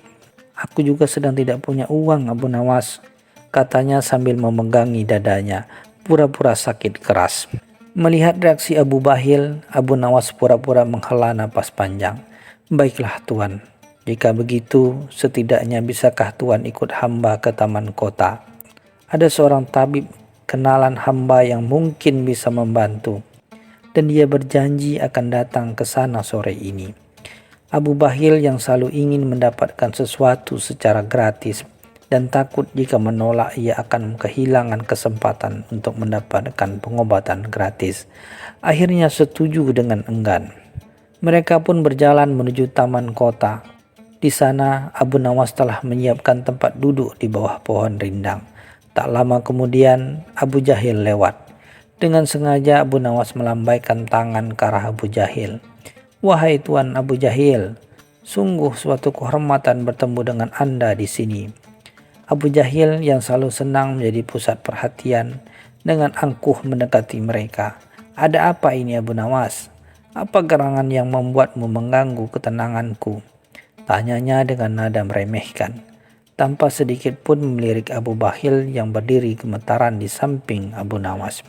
Aku juga sedang tidak punya uang, Abu Nawas," katanya sambil memegangi dadanya, pura-pura sakit keras. Melihat reaksi Abu Bakhil, Abu Nawas pura-pura menghela napas panjang. "Baiklah Tuan, jika begitu setidaknya bisakah Tuan ikut hamba ke taman kota? Ada seorang tabib kenalan hamba yang mungkin bisa membantu, dan dia berjanji akan datang ke sana sore ini." Abu Bakhil yang selalu ingin mendapatkan sesuatu secara gratis dan takut jika menolak ia akan kehilangan kesempatan untuk mendapatkan pengobatan gratis, akhirnya setuju dengan enggan. Mereka pun berjalan menuju taman kota. Di sana Abu Nawas telah menyiapkan tempat duduk di bawah pohon rindang. Tak lama kemudian Abu Jahil lewat. Dengan sengaja Abu Nawas melambaikan tangan ke arah Abu Jahil. "Wahai Tuan Abu Jahil, sungguh suatu kehormatan bertemu dengan Anda di sini." Abu Jahil yang selalu senang menjadi pusat perhatian dengan angkuh mendekati mereka. "Ada apa ini Abu Nawas? Apa gerangan yang membuatmu mengganggu ketenanganku?" tanyanya dengan nada meremehkan. Tanpa sedikit pun melirik Abu Bakhil yang berdiri gemetaran di samping Abu Nawas.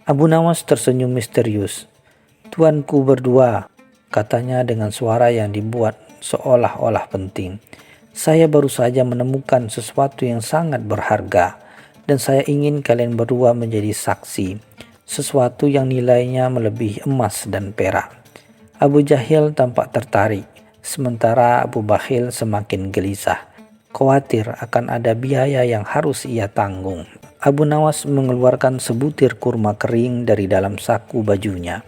Abu Nawas tersenyum misterius. "Tuanku berdua," katanya dengan suara yang dibuat seolah-olah penting. "Saya baru saja menemukan sesuatu yang sangat berharga, dan saya ingin kalian berdua menjadi saksi, sesuatu yang nilainya melebihi emas dan perak." Abu Jahil tampak tertarik, sementara Abu Bakhil semakin gelisah, khawatir akan ada biaya yang harus ia tanggung. Abu Nawas mengeluarkan sebutir kurma kering dari dalam saku bajunya.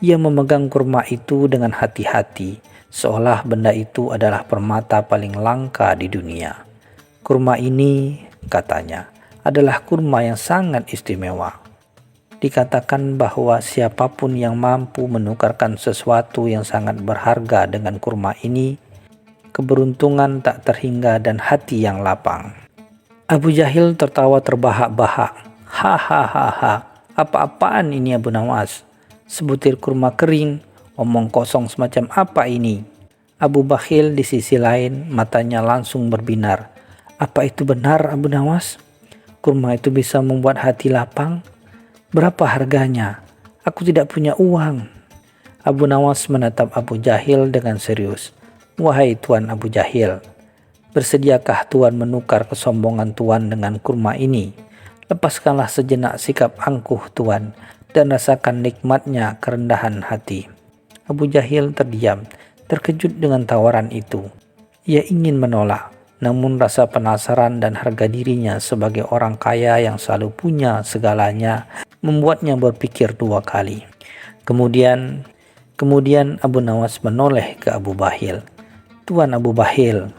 Ia memegang kurma itu dengan hati-hati, seolah benda itu adalah permata paling langka di dunia. "Kurma ini," katanya, "adalah kurma yang sangat istimewa. Dikatakan bahwa siapapun yang mampu menukarkan sesuatu yang sangat berharga dengan kurma ini, keberuntungan tak terhingga dan hati yang lapang." Abu Jahil tertawa terbahak-bahak. "Hahaha, apa-apaan ini Abu Nawas? Sebutir kurma kering, omong kosong semacam apa ini?" Abu Bakhil di sisi lain matanya langsung berbinar. Apa itu benar Abu Nawas? Kurma itu bisa membuat hati lapang? Berapa harganya? Aku tidak punya uang. Abu Nawas menatap Abu Jahil dengan serius. Wahai Tuan Abu Jahil, bersediakah Tuan menukar kesombongan Tuan dengan kurma ini? Lepaskanlah sejenak sikap angkuh Tuan dan rasakan nikmatnya kerendahan hati. Abu Jahil terdiam, terkejut dengan tawaran itu. Ia ingin menolak, namun rasa penasaran dan harga dirinya sebagai orang kaya yang selalu punya segalanya membuatnya berpikir dua kali. Kemudian Abu Nawas menoleh ke Abu Bakhil. Tuan Abu Bakhil,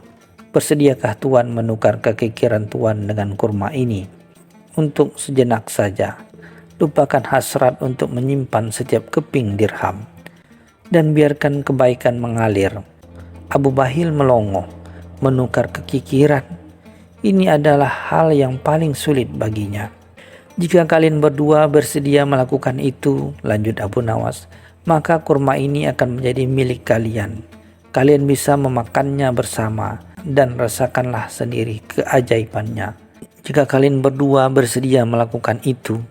bersediakah Tuan menukar kekikiran Tuan dengan kurma ini? Untuk sejenak saja, lupakan hasrat untuk menyimpan setiap keping dirham, dan biarkan kebaikan mengalir. Abu Bakhil melongo, menukar kekikiran. Ini adalah hal yang paling sulit baginya. Jika kalian berdua bersedia melakukan itu, lanjut Abu Nawas, maka kurma ini akan menjadi milik kalian. Kalian bisa memakannya bersama dan rasakanlah sendiri keajaibannya. Jika kalian berdua bersedia melakukan itu,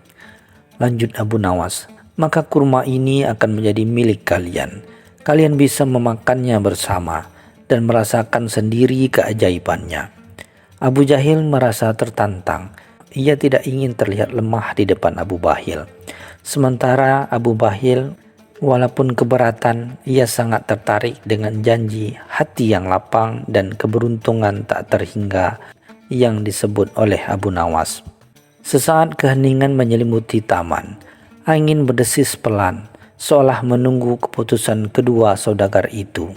lanjut Abu Nawas, maka kurma ini akan menjadi milik kalian. Kalian bisa memakannya bersama dan merasakan sendiri keajaibannya. Abu Jahil merasa tertantang. Ia tidak ingin terlihat lemah di depan Abu Bakhil. Sementara Abu Bakhil, walaupun keberatan, ia sangat tertarik dengan janji hati yang lapang dan keberuntungan tak terhingga yang disebut oleh Abu Nawas. Sesaat keheningan menyelimuti taman. Angin berdesis pelan, seolah menunggu keputusan kedua saudagar itu.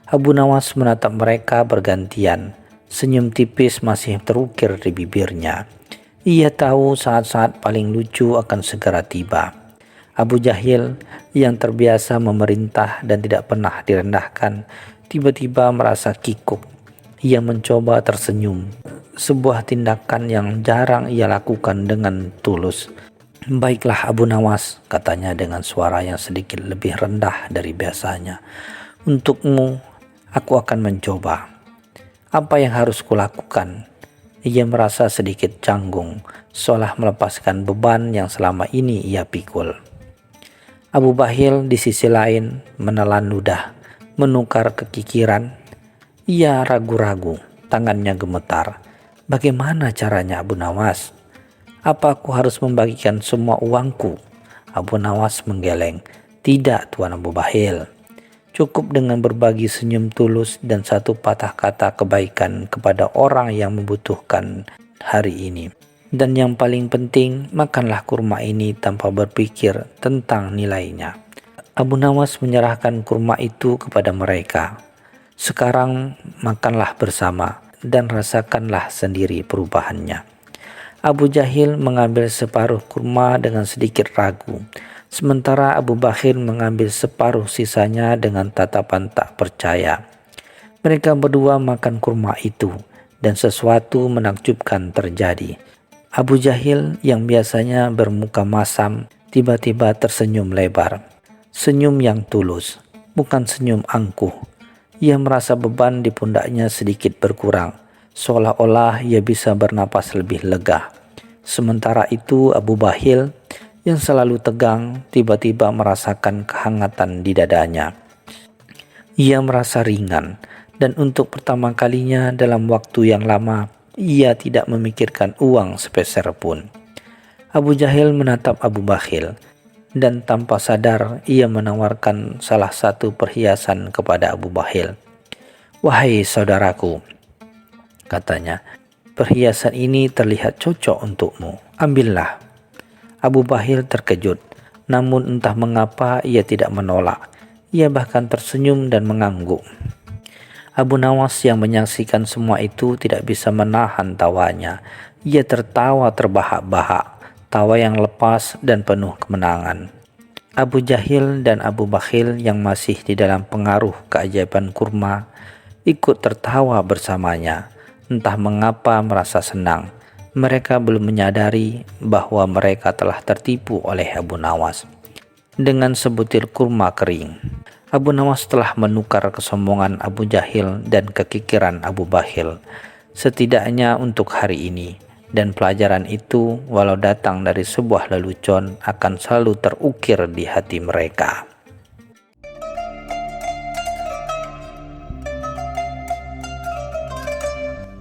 Abu Nawas menatap mereka bergantian. Senyum tipis masih terukir di bibirnya. Ia tahu saat-saat paling lucu akan segera tiba. Abu Jahil yang terbiasa memerintah dan tidak pernah direndahkan, tiba-tiba merasa kikuk. Ia mencoba tersenyum, sebuah tindakan yang jarang ia lakukan dengan tulus. Baiklah Abu Nawas, katanya dengan suara yang sedikit lebih rendah dari biasanya. Untukmu, aku akan mencoba. Apa yang harus kulakukan? Ia merasa sedikit canggung, seolah melepaskan beban yang selama ini ia pikul. Abu Bakhil di sisi lain menelan ludah, menukar kekikiran. Ia ragu-ragu, tangannya gemetar. Bagaimana caranya Abu Nawas? Apa aku harus membagikan semua uangku? Abu Nawas menggeleng. Tidak Tuan Abu Bakhil. Cukup dengan berbagi senyum tulus dan satu patah kata kebaikan kepada orang yang membutuhkan hari ini. Dan yang paling penting, makanlah kurma ini tanpa berpikir tentang nilainya. Abu Nawas menyerahkan kurma itu kepada mereka. Sekarang makanlah bersama dan rasakanlah sendiri perubahannya. Abu Jahil mengambil separuh kurma dengan sedikit ragu. Sementara Abu Bakhil mengambil separuh sisanya dengan tatapan tak percaya. Mereka berdua makan kurma itu dan sesuatu menakjubkan terjadi. Abu Jahil yang biasanya bermuka masam tiba-tiba tersenyum lebar. Senyum yang tulus, bukan senyum angkuh. Ia merasa beban di pundaknya sedikit berkurang, seolah-olah ia bisa bernapas lebih lega. Sementara itu Abu Bakhil yang selalu tegang tiba-tiba merasakan kehangatan di dadanya. Ia merasa ringan dan untuk pertama kalinya dalam waktu yang lama ia tidak memikirkan uang sepeser pun. Abu Jahil menatap Abu Bakhil dan tanpa sadar ia menawarkan salah satu perhiasan kepada Abu Bakhil. Wahai saudaraku, katanya, perhiasan ini terlihat cocok untukmu, ambillah. Abu Bakhil terkejut, namun entah mengapa ia tidak menolak. Ia bahkan tersenyum dan mengangguk. Abu Nawas yang menyaksikan semua itu tidak bisa menahan tawanya. Ia tertawa terbahak-bahak, tawa yang lepas dan penuh kemenangan. Abu Jahil dan Abu Bakhil yang masih di dalam pengaruh keajaiban kurma ikut tertawa bersamanya. Entah mengapa merasa senang. Mereka belum menyadari bahwa mereka telah tertipu oleh Abu Nawas. Dengan sebutir kurma kering, Abu Nawas telah menukar kesombongan Abu Jahil dan kekikiran Abu Bahil, setidaknya untuk hari ini. Dan pelajaran itu, walau datang dari sebuah lelucon, akan selalu terukir di hati mereka.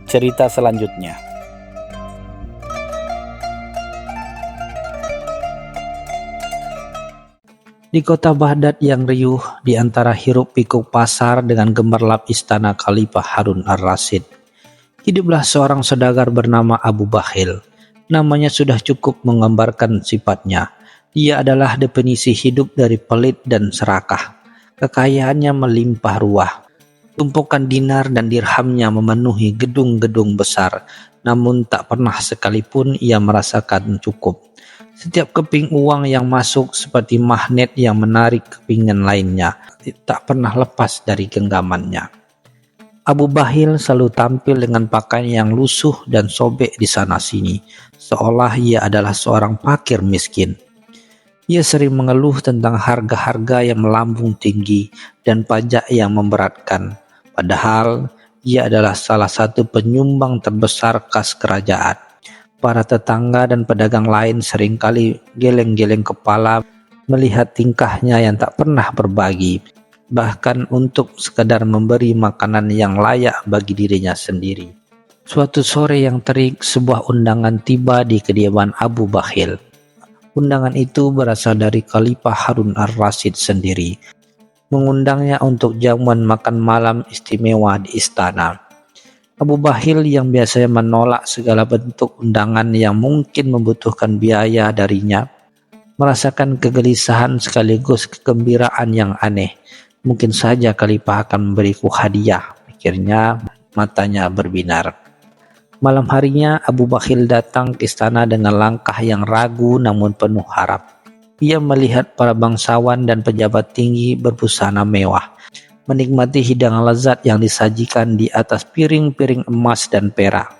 Cerita selanjutnya. Di kota Baghdad yang riuh, di antara hiruk pikuk pasar dengan gemerlap istana Khalifah Harun ar-Rasyid, hiduplah seorang saudagar bernama Abu Bahil. Namanya sudah cukup menggambarkan sifatnya. Dia adalah definisi hidup dari pelit dan serakah. Kekayaannya melimpah ruah. Tumpukan dinar dan dirhamnya memenuhi gedung-gedung besar, namun tak pernah sekalipun ia merasakan cukup. Setiap keping uang yang masuk seperti magnet yang menarik kepingan lainnya, tak pernah lepas dari genggamannya. Abu Bahil selalu tampil dengan pakaian yang lusuh dan sobek di sana-sini, seolah ia adalah seorang fakir miskin. Ia sering mengeluh tentang harga-harga yang melambung tinggi dan pajak yang memberatkan, padahal ia adalah salah satu penyumbang terbesar kas kerajaan. Para tetangga dan pedagang lain seringkali geleng-geleng kepala melihat tingkahnya yang tak pernah berbagi, bahkan untuk sekadar memberi makanan yang layak bagi dirinya sendiri. Suatu sore yang terik, sebuah undangan tiba di kediaman Abu Bahil. Undangan itu berasal dari Khalifah Harun ar-Rasyid sendiri, mengundangnya untuk jamuan makan malam istimewa di istana. Abu Bahil yang biasanya menolak segala bentuk undangan yang mungkin membutuhkan biaya darinya, merasakan kegelisahan sekaligus kegembiraan yang aneh. Mungkin saja Khalifah akan memberiku hadiah, pikirnya, matanya berbinar. Malam harinya Abu Bahil datang ke istana dengan langkah yang ragu namun penuh harap. Ia melihat para bangsawan dan pejabat tinggi berbusana mewah, menikmati hidangan lezat yang disajikan di atas piring-piring emas dan perak.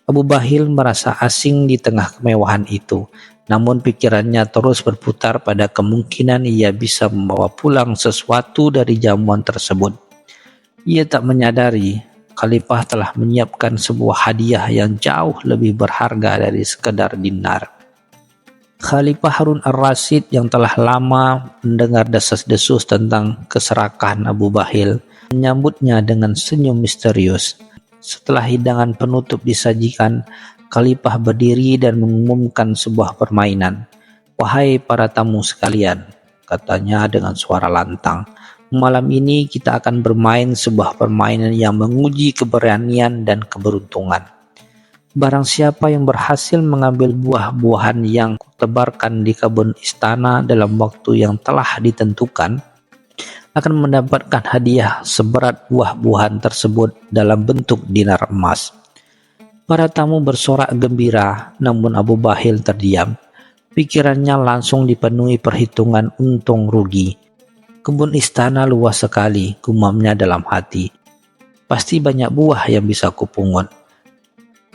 Abu Bahil merasa asing di tengah kemewahan itu, namun pikirannya terus berputar pada kemungkinan ia bisa membawa pulang sesuatu dari jamuan tersebut. Ia tak menyadari Khalifah telah menyiapkan sebuah hadiah yang jauh lebih berharga dari sekedar dinar. Khalifah Harun ar-Rasyid yang telah lama mendengar desas-desus tentang keserakahan Abu Bahil menyambutnya dengan senyum misterius. Setelah hidangan penutup disajikan, Khalifah berdiri dan mengumumkan sebuah permainan. "Wahai para tamu sekalian," katanya dengan suara lantang, "malam ini kita akan bermain sebuah permainan yang menguji keberanian dan keberuntungan. Barang siapa yang berhasil mengambil buah-buahan yang kutebarkan di kebun istana dalam waktu yang telah ditentukan, akan mendapatkan hadiah seberat buah-buahan tersebut dalam bentuk dinar emas." Para tamu bersorak gembira, namun Abu Bahil terdiam. Pikirannya langsung dipenuhi perhitungan untung rugi. "Kebun istana luas sekali," gumamnya dalam hati. "Pasti banyak buah yang bisa kupungut.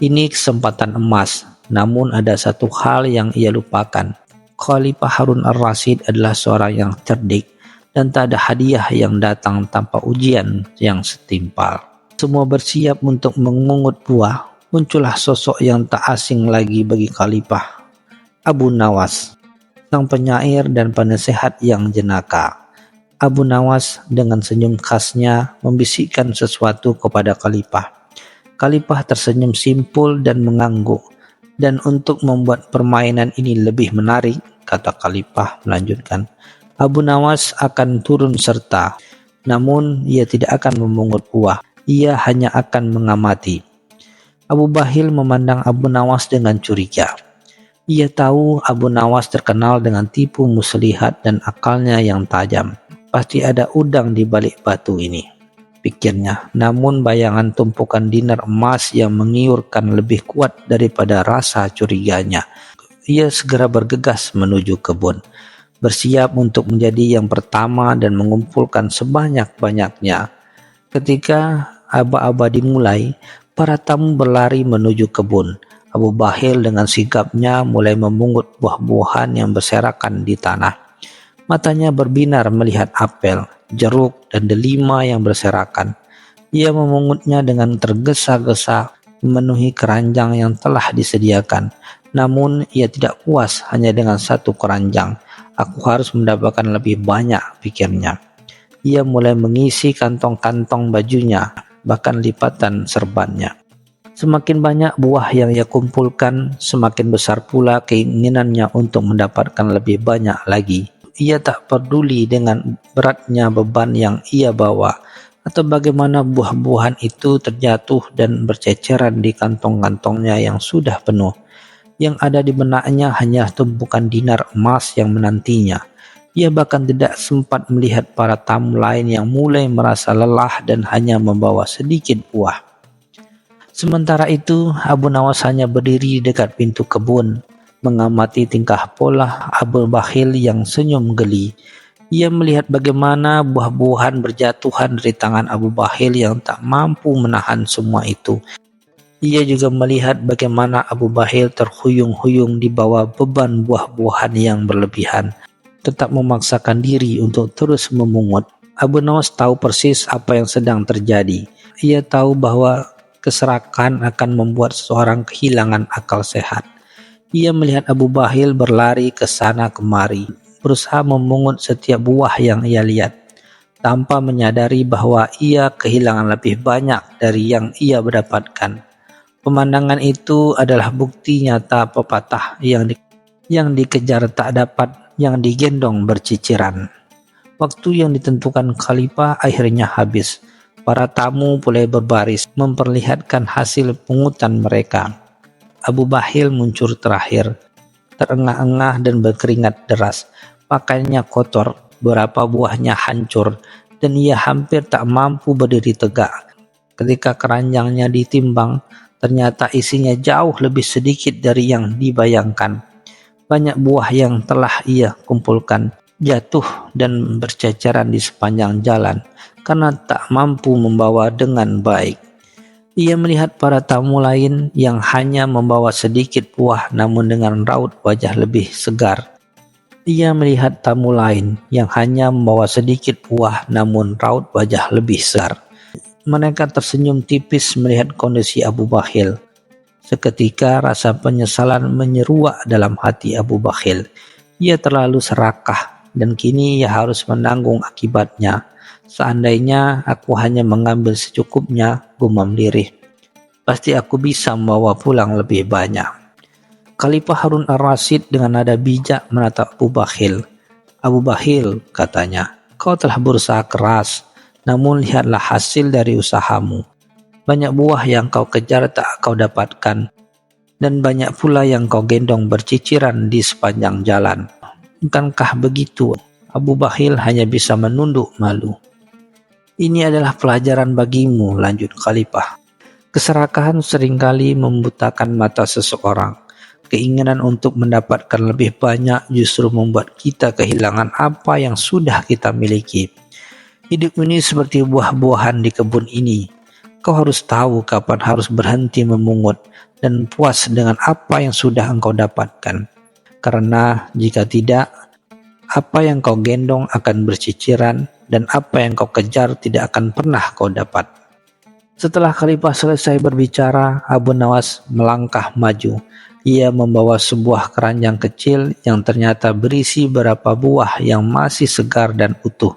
Ini kesempatan emas." Namun ada satu hal yang ia lupakan. Khalifah Harun ar-Rasyid adalah seorang yang cerdik, dan tak ada hadiah yang datang tanpa ujian yang setimpal. Semua bersiap untuk memungut buah. Muncullah sosok yang tak asing lagi bagi Khalifah, Abu Nawas, sang penyair dan penasehat yang jenaka. Abu Nawas dengan senyum khasnya membisikkan sesuatu kepada Khalifah. Khalifah tersenyum simpul dan mengangguk. "Dan untuk membuat permainan ini lebih menarik," kata Khalifah melanjutkan, "Abu Nawas akan turun serta. Namun ia tidak akan memungut buah, ia hanya akan mengamati." Abu Bahil memandang Abu Nawas dengan curiga. Ia tahu Abu Nawas terkenal dengan tipu muslihat dan akalnya yang tajam. Pasti ada udang di balik batu ini, pikirnya. Namun bayangan tumpukan dinar emas yang menggiurkan lebih kuat daripada rasa curiganya. Ia segera bergegas menuju kebun, bersiap untuk menjadi yang pertama dan mengumpulkan sebanyak-banyaknya. Ketika aba-aba dimulai, para tamu berlari menuju kebun. Abu Bahil dengan sigapnya mulai memungut buah-buahan yang berserakan di tanah. Matanya berbinar melihat apel, jeruk, dan delima yang berserakan. Ia memungutnya dengan tergesa-gesa, memenuhi keranjang yang telah disediakan. Namun ia tidak puas hanya dengan satu keranjang. Aku harus mendapatkan lebih banyak, pikirnya. Ia mulai mengisi kantong-kantong bajunya, bahkan lipatan serbannya. Semakin banyak buah yang ia kumpulkan, semakin besar pula keinginannya untuk mendapatkan lebih banyak lagi. Ia tak peduli dengan beratnya beban yang ia bawa, atau bagaimana buah-buahan itu terjatuh dan berceceran di kantong-kantongnya yang sudah penuh. Yang ada di benaknya hanya tumpukan dinar emas yang menantinya. Ia bahkan tidak sempat melihat para tamu lain yang mulai merasa lelah dan hanya membawa sedikit buah. Sementara itu, Abu Nawas hanya berdiri dekat pintu kebun, mengamati tingkah pola Abu Bakhil yang senyum geli. Ia melihat bagaimana buah-buahan berjatuhan dari tangan Abu Bakhil yang tak mampu menahan semua itu. Ia juga melihat bagaimana Abu Bakhil terhuyung-huyung di bawah beban buah-buahan yang berlebihan, tetap memaksakan diri untuk terus memungut. Abu Nawas tahu persis apa yang sedang terjadi. Ia tahu bahwa keserakan akan membuat seseorang kehilangan akal sehat. Ia melihat Abu Bakhil berlari ke sana kemari, berusaha memungut setiap buah yang ia lihat, tanpa menyadari bahwa ia kehilangan lebih banyak dari yang ia mendapatkan. Pemandangan itu adalah bukti nyata pepatah yang dikejar tak dapat, yang digendong berciciran. Waktu yang ditentukan khalifah akhirnya habis. Para tamu mulai berbaris memperlihatkan hasil pungutan mereka. Abu Bakhil muncul terakhir, terengah-engah dan berkeringat deras. Pakaiannya kotor, beberapa buahnya hancur, dan ia hampir tak mampu berdiri tegak. Ketika keranjangnya ditimbang, ternyata isinya jauh lebih sedikit dari yang dibayangkan. Banyak buah yang telah ia kumpulkan jatuh dan berceceran di sepanjang jalan karena tak mampu membawa dengan baik. Ia melihat para tamu lain yang hanya membawa sedikit buah namun dengan raut wajah lebih segar. Ia melihat tamu lain yang hanya membawa sedikit buah namun raut wajah lebih segar. Mereka tersenyum tipis melihat kondisi Abu Bakhil. Seketika rasa penyesalan menyeruak dalam hati Abu Bakhil. Ia terlalu serakah dan kini ia harus menanggung akibatnya. Seandainya aku hanya mengambil secukupnya, gumam lirih, pasti aku bisa membawa pulang lebih banyak. Khalifah Harun ar-Rasyid dengan nada bijak menatap Abu Bakhil. Abu Bakhil, katanya, kau telah berusaha keras. Namun lihatlah hasil dari usahamu. Banyak buah yang kau kejar tak kau dapatkan, dan banyak pula yang kau gendong berciciran di sepanjang jalan. Bukankah begitu? Abu Bakhil hanya bisa menunduk malu. Ini adalah pelajaran bagimu, lanjut Khalifah. Keserakahan seringkali membutakan mata seseorang. Keinginan untuk mendapatkan lebih banyak justru membuat kita kehilangan apa yang sudah kita miliki. Hidup ini seperti buah-buahan di kebun ini. Kau harus tahu kapan harus berhenti memungut dan puas dengan apa yang sudah engkau dapatkan. Karena jika tidak, apa yang kau gendong akan berciciran dan apa yang kau kejar tidak akan pernah kau dapat. Setelah Khalifah selesai berbicara, Abu Nawas melangkah maju. Ia membawa sebuah keranjang kecil yang ternyata berisi beberapa buah yang masih segar dan utuh.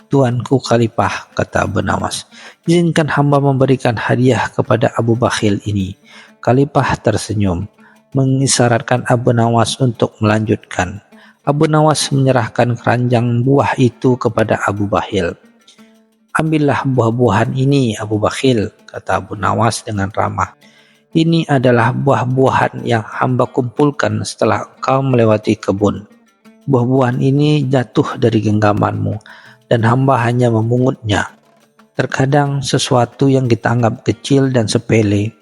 Tuanku Khalifah, kata Abu Nawas, izinkan hamba memberikan hadiah kepada Abu Bakhil ini. Khalifah tersenyum, mengisyaratkan Abu Nawas untuk melanjutkan. Abu Nawas menyerahkan keranjang buah itu kepada Abu Bakhil. Ambillah buah-buahan ini, Abu Bakhil, kata Abu Nawas dengan ramah. Ini adalah buah-buahan yang hamba kumpulkan setelah engkau melewati kebun. Buah-buahan ini jatuh dari genggamanmu, dan hamba hanya memungutnya. Terkadang sesuatu yang kita anggap kecil dan sepele,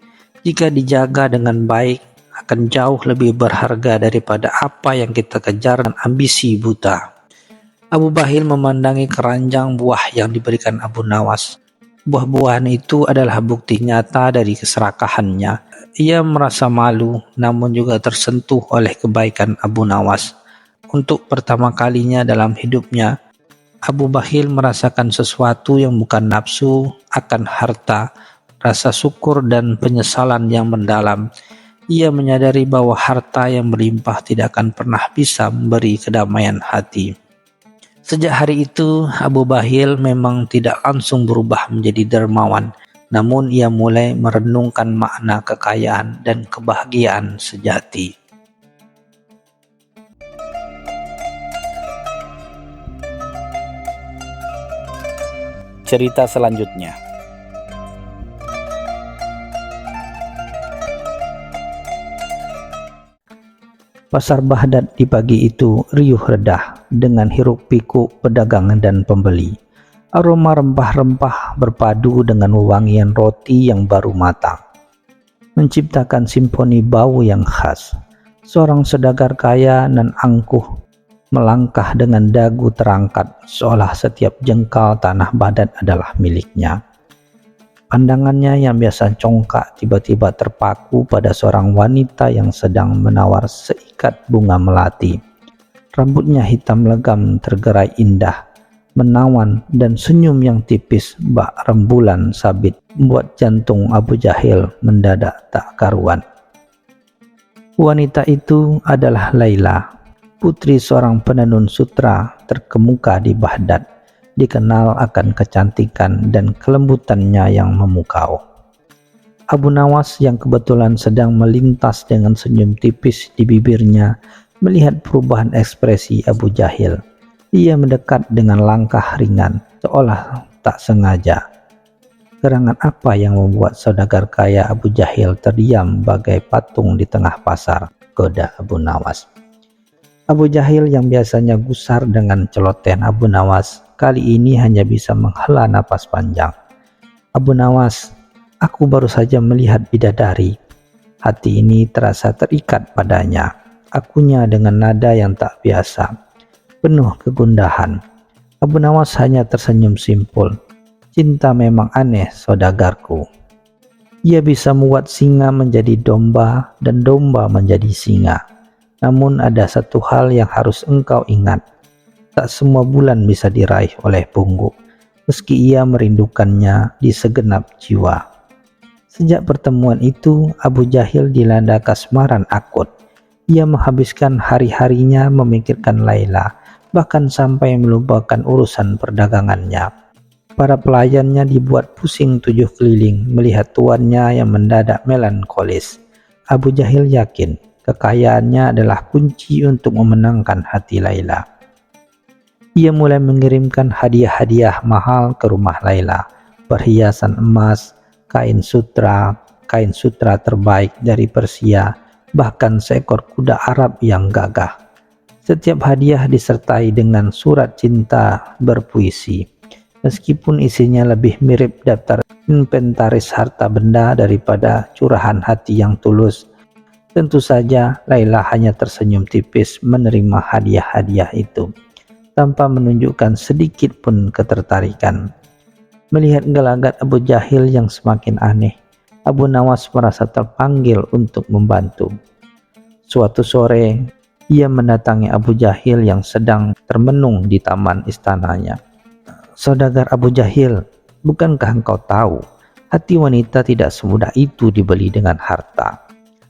jika dijaga dengan baik, akan jauh lebih berharga daripada apa yang kita kejar dengan ambisi buta. Abu Bakhil memandangi keranjang buah yang diberikan Abu Nawas. Buah-buahan itu adalah bukti nyata dari keserakahannya. Ia merasa malu, namun juga tersentuh oleh kebaikan Abu Nawas. Untuk pertama kalinya dalam hidupnya, Abu Jahil merasakan sesuatu yang bukan nafsu akan harta, rasa syukur dan penyesalan yang mendalam. Ia menyadari bahwa harta yang berlimpah tidak akan pernah bisa memberi kedamaian hati. Sejak hari itu, Abu Jahil memang tidak langsung berubah menjadi dermawan, namun ia mulai merenungkan makna kekayaan dan kebahagiaan sejati. Cerita selanjutnya. Pasar Baghdad di pagi itu riuh redah dengan hiruk pikuk pedagang dan pembeli. Aroma rempah-rempah berpadu dengan wewangian roti yang baru matang, menciptakan simfoni bau yang khas. Seorang saudagar kaya dan angkuh melangkah dengan dagu terangkat, seolah setiap jengkal tanah Baghdad adalah miliknya. Pandangannya yang biasa congkak tiba-tiba terpaku pada seorang wanita yang sedang menawar seikat bunga melati. Rambutnya hitam legam tergerai indah, menawan, dan senyum yang tipis bak rembulan sabit membuat jantung Abu Jahil mendadak tak karuan. Wanita itu adalah Laila, putri seorang penenun sutra terkemuka di Baghdad, dikenal akan kecantikan dan kelembutannya yang memukau. Abu Nawas yang kebetulan sedang melintas dengan senyum tipis di bibirnya melihat perubahan ekspresi Abu Jahil. Ia mendekat dengan langkah ringan, seolah tak sengaja. Gerangan apa yang membuat saudagar kaya Abu Jahil terdiam bagai patung di tengah pasar? Goda Abu Nawas. Abu Jahil yang biasanya gusar dengan celotehan Abu Nawas, kali ini hanya bisa menghela napas panjang. Abu Nawas, aku baru saja melihat bidadari. Hati ini terasa terikat padanya. Akunya dengan nada yang tak biasa, penuh kegundahan. Abu Nawas hanya tersenyum simpul. Cinta memang aneh, saudagarku. Ia bisa membuat singa menjadi domba dan domba menjadi singa. Namun ada satu hal yang harus engkau ingat. Tak semua bulan bisa diraih oleh pungguk, meski ia merindukannya di segenap jiwa. Sejak pertemuan itu, Abu Jahil dilanda kasmaran akut. Ia menghabiskan hari-harinya memikirkan Laila, bahkan sampai melupakan urusan perdagangannya. Para pelayannya dibuat pusing 7 keliling melihat tuannya yang mendadak melankolis. Abu Jahil yakin kekayaannya adalah kunci untuk memenangkan hati Laila. Ia mulai mengirimkan hadiah-hadiah mahal ke rumah Laila, perhiasan emas, kain sutra terbaik dari Persia, bahkan seekor kuda Arab yang gagah. Setiap hadiah disertai dengan surat cinta berpuisi, meskipun isinya lebih mirip daftar inventaris harta benda daripada curahan hati yang tulus. Tentu saja Laila hanya tersenyum tipis menerima hadiah-hadiah itu, tanpa menunjukkan sedikit pun ketertarikan. Melihat gelagat Abu Jahil yang semakin aneh, Abu Nawas merasa terpanggil untuk membantu. Suatu sore, ia mendatangi Abu Jahil yang sedang termenung di taman istananya. Saudagar Abu Jahil, bukankah engkau tahu, hati wanita tidak semudah itu dibeli dengan harta,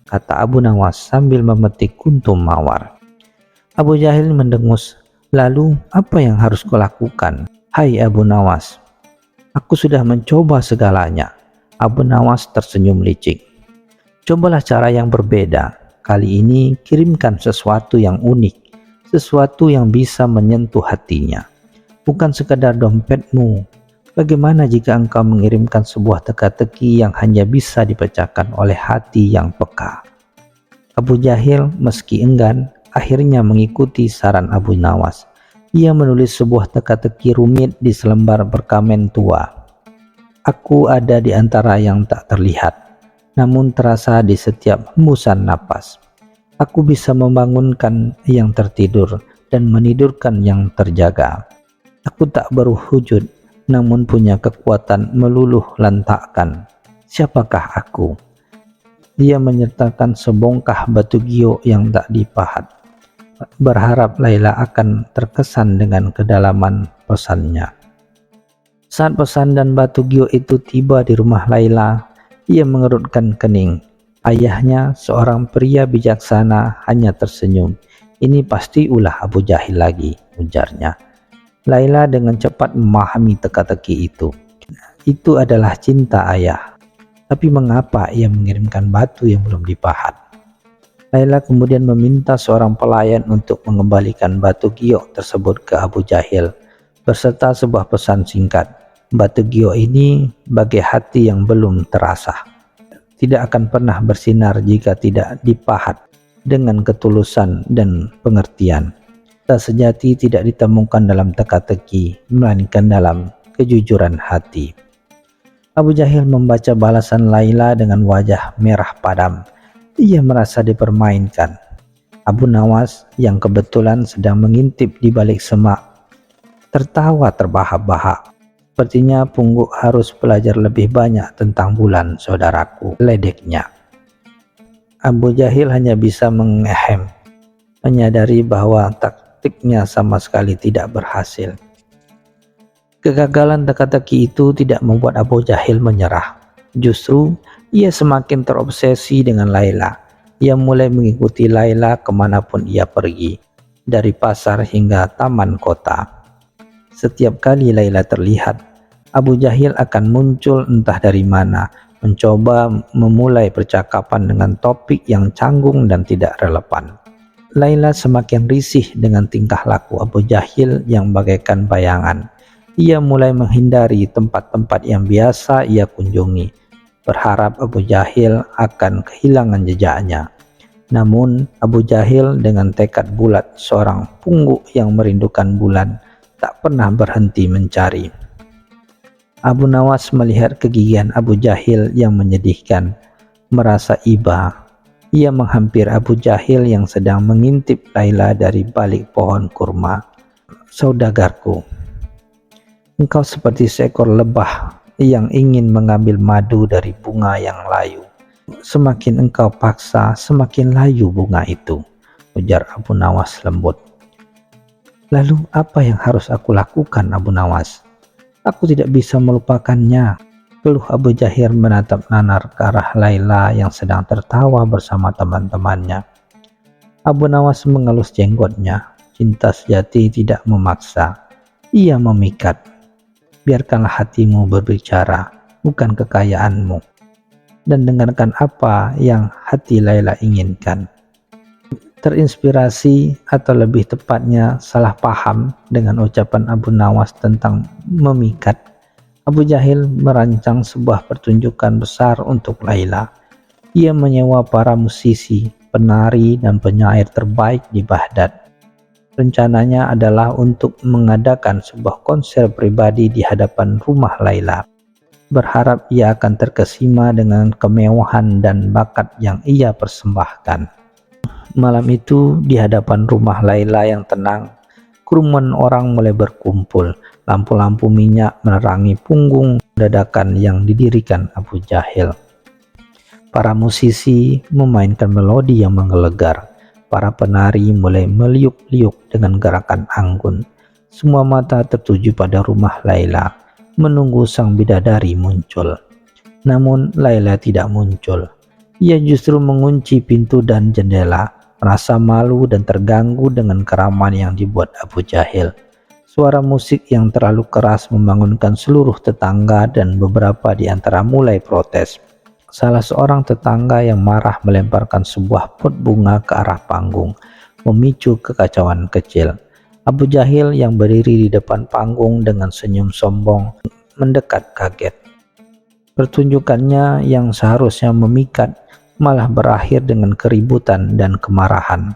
kata Abu Nawas sambil memetik kuntum mawar. Abu Jahil mendengus. Lalu apa yang harus kulakukan? Hai Abu Nawas, aku sudah mencoba segalanya. Abu Nawas tersenyum licik. Cobalah cara yang berbeda. Kali ini kirimkan sesuatu yang unik, sesuatu yang bisa menyentuh hatinya. Bukan sekadar dompetmu. Bagaimana jika engkau mengirimkan sebuah teka-teki yang hanya bisa dipecahkan oleh hati yang peka? Abu Jahil meski enggan, akhirnya mengikuti saran Abu Nawas. Ia menulis sebuah teka-teki rumit di selembar perkamen tua. Aku ada di antara yang tak terlihat, namun terasa di setiap hembusan napas. Aku bisa membangunkan yang tertidur dan menidurkan yang terjaga. Aku tak berwujud, namun punya kekuatan meluluh lantakkan. Siapakah aku? Dia menyertakan sebongkah batu giok yang tak dipahat. berharap Laila akan terkesan dengan kedalaman pesannya. Saat pesan dan batu giok itu tiba di rumah Laila, ia mengerutkan kening. Ayahnya, seorang pria bijaksana, hanya tersenyum. Ini pasti ulah Abu Jahil lagi, ujarnya. Laila dengan cepat memahami teka-teki itu. Itu adalah cinta ayah. Tapi mengapa ia mengirimkan batu yang belum dipahat? Laila kemudian meminta seorang pelayan untuk mengembalikan batu giok tersebut ke Abu Jahil, berserta sebuah pesan singkat. Batu giok ini bagai hati yang belum terasah. Tidak akan pernah bersinar jika tidak dipahat dengan ketulusan dan pengertian. Cinta sejati tidak ditemukan dalam teka-teki, melainkan dalam kejujuran hati. Abu Jahil membaca balasan Laila dengan wajah merah padam. Ia merasa dipermainkan. Abu Nawas yang kebetulan sedang mengintip di balik semak tertawa terbahak-bahak. Sepertinya Pungguk harus belajar lebih banyak tentang bulan, saudaraku, ledeknya. Abu Jahil hanya bisa mengehem, menyadari bahwa taktiknya sama sekali tidak berhasil. Kegagalan teka-teki itu tidak membuat Abu Jahil menyerah. Justru ia semakin terobsesi dengan Laila. Ia mulai mengikuti Laila kemanapun ia pergi, dari pasar hingga taman kota. Setiap kali Laila terlihat, Abu Jahil akan muncul entah dari mana, mencoba memulai percakapan dengan topik yang canggung dan tidak relevan. Laila semakin risih dengan tingkah laku Abu Jahil yang bagaikan bayangan. Ia mulai menghindari tempat-tempat yang biasa ia kunjungi, berharap Abu Jahil akan kehilangan jejaknya. Namun Abu Jahil dengan tekad bulat, seorang pungguk yang merindukan bulan, tak pernah berhenti mencari. Abu Nawas melihat kegigihan Abu Jahil yang menyedihkan, merasa iba. Ia menghampiri Abu Jahil yang sedang mengintip Laila dari balik pohon kurma. Saudagarku, engkau seperti seekor lebah yang ingin mengambil madu dari bunga yang layu. Semakin engkau paksa, semakin layu bunga itu, ujar Abu Nawas lembut. Lalu apa yang harus aku lakukan, Abu Nawas? Aku tidak bisa melupakannya, keluh Abu Jahil menatap nanar ke arah Laila yang sedang tertawa bersama teman-temannya. Abu Nawas mengelus jenggotnya. Cinta sejati tidak memaksa, ia memikat. Biarkanlah hatimu berbicara, bukan kekayaanmu, dan dengarkan apa yang hati Laila inginkan. Terinspirasi atau lebih tepatnya salah paham dengan ucapan Abu Nawas tentang memikat, Abu Jahil merancang sebuah pertunjukan besar untuk Laila. Ia menyewa para musisi, penari, dan penyair terbaik di Baghdad. Rencananya adalah untuk mengadakan sebuah konser pribadi di hadapan rumah Laila. Berharap ia akan terkesima dengan kemewahan dan bakat yang ia persembahkan. Malam itu di hadapan rumah Laila yang tenang, kerumunan orang mulai berkumpul. Lampu-lampu minyak menerangi punggung dadakan yang didirikan Abu Jahil. Para musisi memainkan melodi yang menggelegar. Para penari mulai meliuk-liuk dengan gerakan anggun. Semua mata tertuju pada rumah Laila, menunggu sang bidadari muncul. Namun Laila tidak muncul. Ia justru mengunci pintu dan jendela, merasa malu dan terganggu dengan keramaian yang dibuat Abu Jahil. Suara musik yang terlalu keras membangunkan seluruh tetangga dan beberapa di antara mulai protes. Salah seorang tetangga yang marah melemparkan sebuah pot bunga ke arah panggung, memicu kekacauan kecil. Abu Jahil yang berdiri di depan panggung dengan senyum sombong mendekat kaget. Pertunjukannya yang seharusnya memikat malah berakhir dengan keributan dan kemarahan.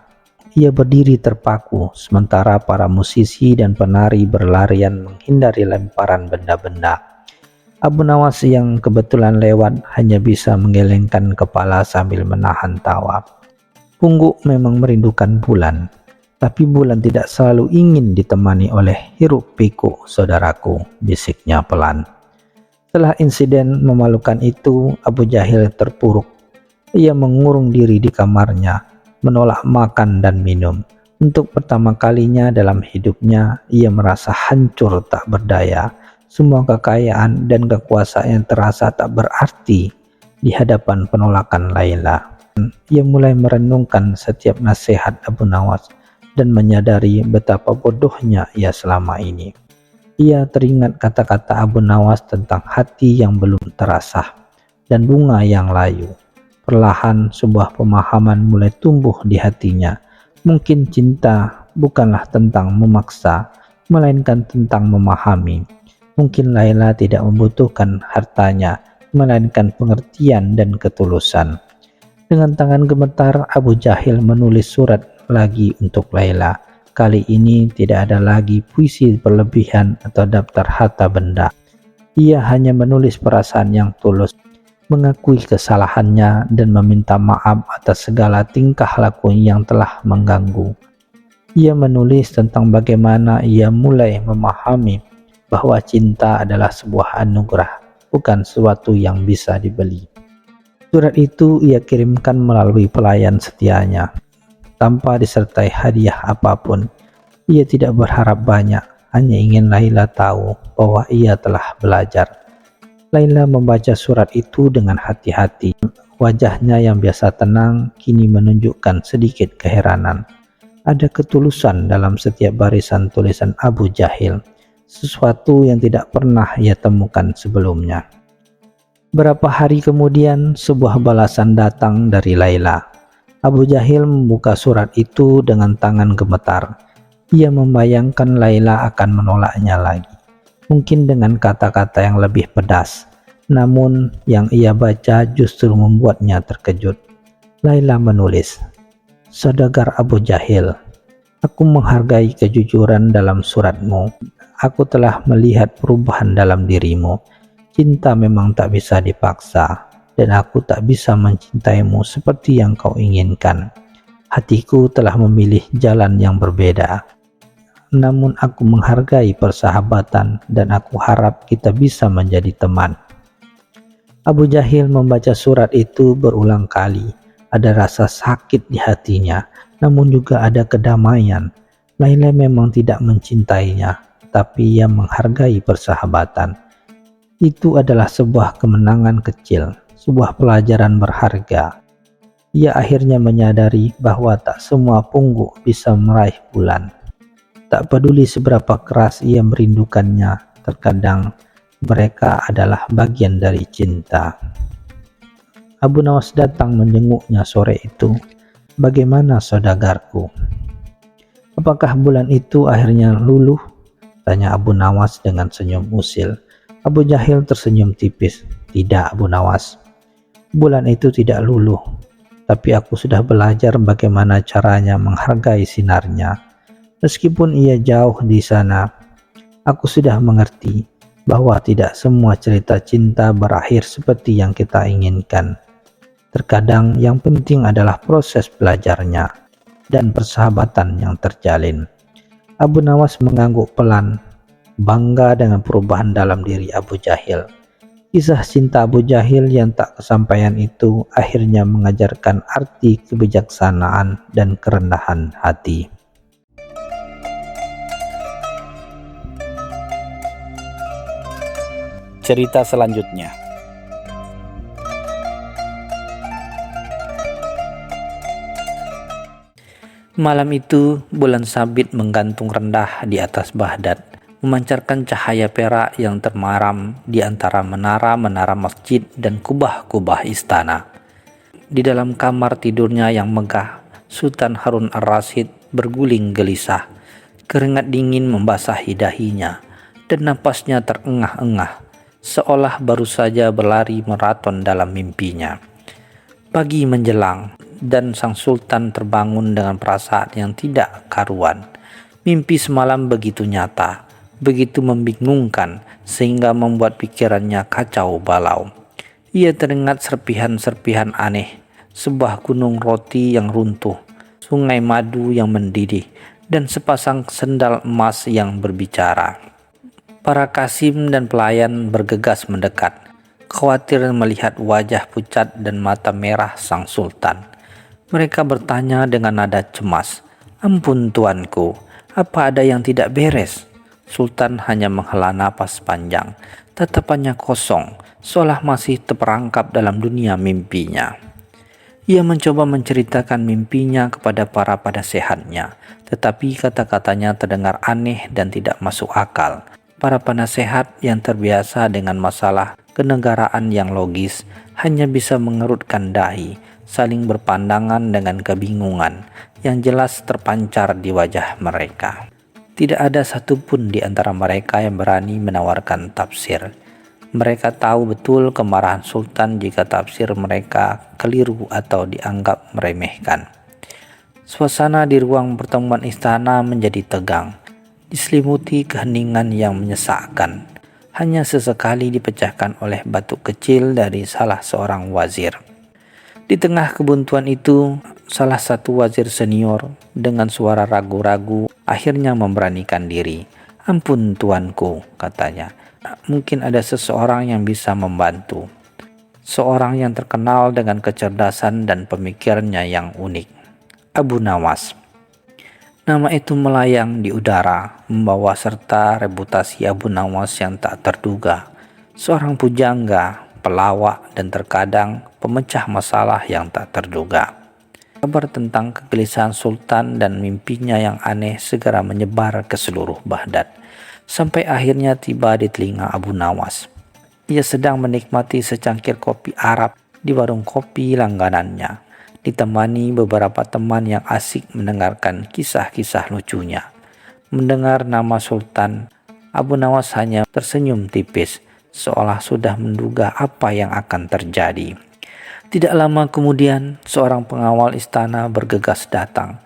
Ia berdiri terpaku, sementara para musisi dan penari berlarian menghindari lemparan benda-benda. Abu Nawas yang kebetulan lewat hanya bisa menggelengkan kepala sambil menahan tawa. Pungguk memang merindukan bulan, tapi bulan tidak selalu ingin ditemani oleh hiruk pikuk, saudaraku, bisiknya pelan. Setelah insiden memalukan itu, Abu Jahil terpuruk. Ia mengurung diri di kamarnya, menolak makan dan minum, Untuk pertama kalinya dalam hidupnya, ia merasa hancur tak berdaya. Semua kekayaan dan kekuasaan terasa tak berarti di hadapan penolakan Laila. Ia mulai merenungkan setiap nasihat Abu Nawas dan menyadari betapa bodohnya ia selama ini. Ia teringat kata-kata Abu Nawas tentang hati yang belum terasah dan bunga yang layu. Perlahan sebuah pemahaman mulai tumbuh di hatinya. Mungkin cinta bukanlah tentang memaksa, melainkan tentang memahami. Mungkin Laila tidak membutuhkan hartanya, melainkan pengertian dan ketulusan. Dengan tangan gemetar, Abu Jahil menulis surat lagi untuk Laila. Kali ini tidak ada lagi puisi berlebihan atau daftar harta benda. Ia hanya menulis perasaan yang tulus, mengakui kesalahannya dan meminta maaf atas segala tingkah laku yang telah mengganggu. Ia menulis tentang bagaimana ia mulai memahami bahwa cinta adalah sebuah anugerah, bukan sesuatu yang bisa dibeli. Surat itu ia kirimkan melalui pelayan setianya, tanpa disertai hadiah apapun. Ia tidak berharap banyak, hanya ingin Laila tahu bahwa ia telah belajar. Laila membaca surat itu dengan hati-hati. Wajahnya yang biasa tenang kini menunjukkan sedikit keheranan. Ada ketulusan dalam setiap barisan tulisan Abu Jahil, sesuatu yang tidak pernah ia temukan sebelumnya. Beberapa hari kemudian, sebuah balasan datang dari Laila. Abu Jahil membuka surat itu dengan tangan gemetar. Ia membayangkan Laila akan menolaknya lagi. Mungkin dengan kata-kata yang lebih pedas, namun yang ia baca justru membuatnya terkejut. Laila menulis, "Saudagar Abu Jahil, aku menghargai kejujuran dalam suratmu. Aku telah melihat perubahan dalam dirimu. Cinta memang tak bisa dipaksa, dan aku tak bisa mencintaimu seperti yang kau inginkan. Hatiku telah memilih jalan yang berbeda. Namun aku menghargai persahabatan dan aku harap kita bisa menjadi teman." Abu Jahil membaca surat itu berulang kali. Ada rasa sakit di hatinya, namun juga ada kedamaian. Laila memang tidak mencintainya, tapi ia menghargai persahabatan. Itu adalah sebuah kemenangan kecil, sebuah pelajaran berharga. Ia akhirnya menyadari bahwa tak semua pungguk bisa meraih bulan. Tak peduli seberapa keras ia merindukannya, terkadang mereka adalah bagian dari cinta. Abu Nawas datang menjenguknya sore itu. "Bagaimana saudagarku? Apakah bulan itu akhirnya luluh?" tanya Abu Nawas dengan senyum usil. Abu Jahil tersenyum tipis. "Tidak, Abu Nawas. Bulan itu tidak luluh, tapi aku sudah belajar bagaimana caranya menghargai sinarnya. Meskipun ia jauh di sana, aku sudah mengerti bahwa tidak semua cerita cinta berakhir seperti yang kita inginkan. Terkadang yang penting adalah proses belajarnya dan persahabatan yang terjalin." Abu Nawas mengangguk pelan, bangga dengan perubahan dalam diri Abu Jahil. Kisah cinta Abu Jahil yang tak kesampaian itu akhirnya mengajarkan arti kebijaksanaan dan kerendahan hati. Cerita selanjutnya. Malam itu, bulan sabit menggantung rendah di atas Baghdad, memancarkan cahaya perak yang termaram di antara menara-menara masjid dan kubah-kubah istana. Di dalam kamar tidurnya yang megah, Sultan Harun ar-Rasyid berguling gelisah. Keringat dingin membasahi dahinya, dan napasnya terengah-engah, seolah baru saja berlari maraton dalam mimpinya. Pagi menjelang, dan sang sultan terbangun dengan perasaan yang tidak karuan. Mimpi semalam begitu nyata, begitu membingungkan, sehingga membuat pikirannya kacau balau. Ia teringat serpihan-serpihan aneh, sebuah gunung roti yang runtuh, sungai madu yang mendidih, dan sepasang sendal emas yang berbicara. Para kasim dan pelayan bergegas mendekat, khawatir melihat wajah pucat dan mata merah sang sultan. Mereka bertanya dengan nada cemas, Ampun tuanku, apa ada yang tidak beres? Sultan hanya menghela napas panjang, tatapannya kosong, seolah masih terperangkap dalam dunia mimpinya. Ia mencoba menceritakan mimpinya kepada para penasehatnya, tetapi kata-katanya terdengar aneh dan tidak masuk akal. Para penasehat yang terbiasa dengan masalah kenegaraan yang logis hanya bisa mengerutkan dahi, saling berpandangan dengan kebingungan yang jelas terpancar di wajah mereka. Tidak ada satupun di antara mereka yang berani menawarkan tafsir. Mereka tahu betul kemarahan Sultan jika tafsir mereka keliru atau dianggap meremehkan. Suasana di ruang pertemuan istana menjadi tegang, diselimuti keheningan yang menyesakkan. Hanya sesekali dipecahkan oleh batuk kecil dari salah seorang wazir. Di tengah kebuntuan itu, salah satu wazir senior dengan suara ragu-ragu akhirnya memberanikan diri. Ampun tuanku, katanya. Mungkin ada seseorang yang bisa membantu. Seorang yang terkenal dengan kecerdasan dan pemikirannya yang unik. Abu Nawas. Nama itu melayang di udara, membawa serta reputasi Abu Nawas yang tak terduga. Seorang pujangga, pelawak, dan terkadang pemecah masalah yang tak terduga. Kabar tentang kegelisahan Sultan dan mimpinya yang aneh segera menyebar ke seluruh Baghdad, sampai akhirnya tiba di telinga Abu Nawas. Ia sedang menikmati secangkir kopi Arab di warung kopi langganannya, ditemani beberapa teman yang asik mendengarkan kisah-kisah lucunya. Mendengar nama Sultan, Abu Nawas hanya tersenyum tipis, seolah sudah menduga apa yang akan terjadi. Tidak lama kemudian, seorang pengawal istana bergegas datang.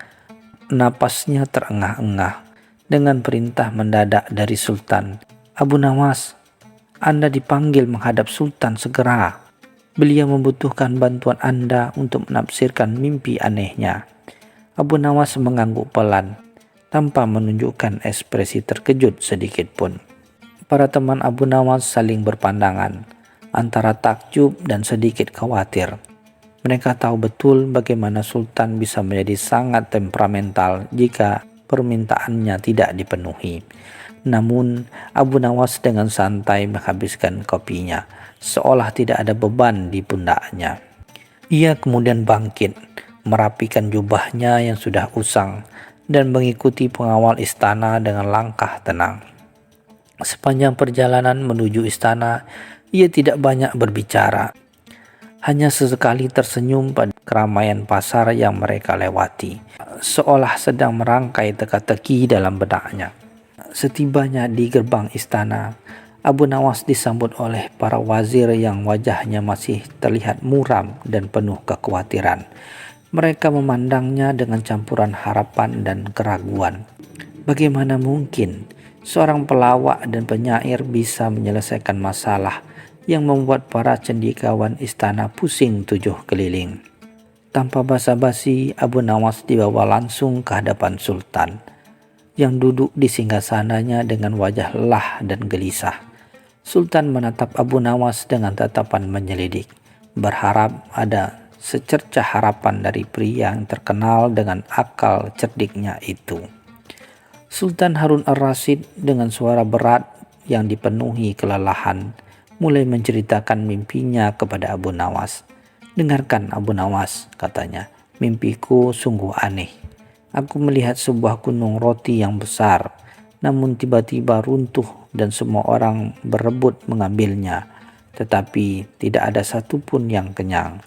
Napasnya terengah-engah dengan perintah mendadak dari Sultan. Abu Nawas, Anda dipanggil menghadap Sultan segera. Beliau membutuhkan bantuan Anda untuk menafsirkan mimpi anehnya. Abu Nawas mengangguk pelan, tanpa menunjukkan ekspresi terkejut sedikit pun. Para teman Abu Nawas saling berpandangan, antara takjub dan sedikit khawatir. Mereka tahu betul bagaimana Sultan bisa menjadi sangat temperamental jika permintaannya tidak dipenuhi. Namun, Abu Nawas dengan santai menghabiskan kopinya, seolah tidak ada beban di pundaknya. Ia kemudian bangkit, merapikan jubahnya yang sudah usang, dan mengikuti pengawal istana dengan langkah tenang. Sepanjang perjalanan menuju istana, ia tidak banyak berbicara. Hanya sesekali tersenyum pada keramaian pasar yang mereka lewati, seolah sedang merangkai teka-teki dalam benaknya. Setibanya di gerbang istana, Abu Nawas disambut oleh para wazir yang wajahnya masih terlihat muram dan penuh kekhawatiran. Mereka memandangnya dengan campuran harapan dan keraguan. Bagaimana mungkin seorang pelawak dan penyair bisa menyelesaikan masalah yang membuat para cendikawan istana pusing tujuh keliling? Tanpa basa-basi, Abu Nawas dibawa langsung ke hadapan Sultan, yang duduk di singgasananya dengan wajah lelah dan gelisah. Sultan menatap Abu Nawas dengan tatapan menyelidik, berharap ada secercah harapan dari pria yang terkenal dengan akal cerdiknya itu. Sultan Harun ar-Rasyid dengan suara berat yang dipenuhi kelelahan mulai menceritakan mimpinya kepada Abu Nawas. Dengarkan Abu Nawas, katanya, mimpiku sungguh aneh. Aku melihat sebuah gunung roti yang besar, namun tiba-tiba runtuh dan semua orang berebut mengambilnya, tetapi tidak ada satupun yang kenyang.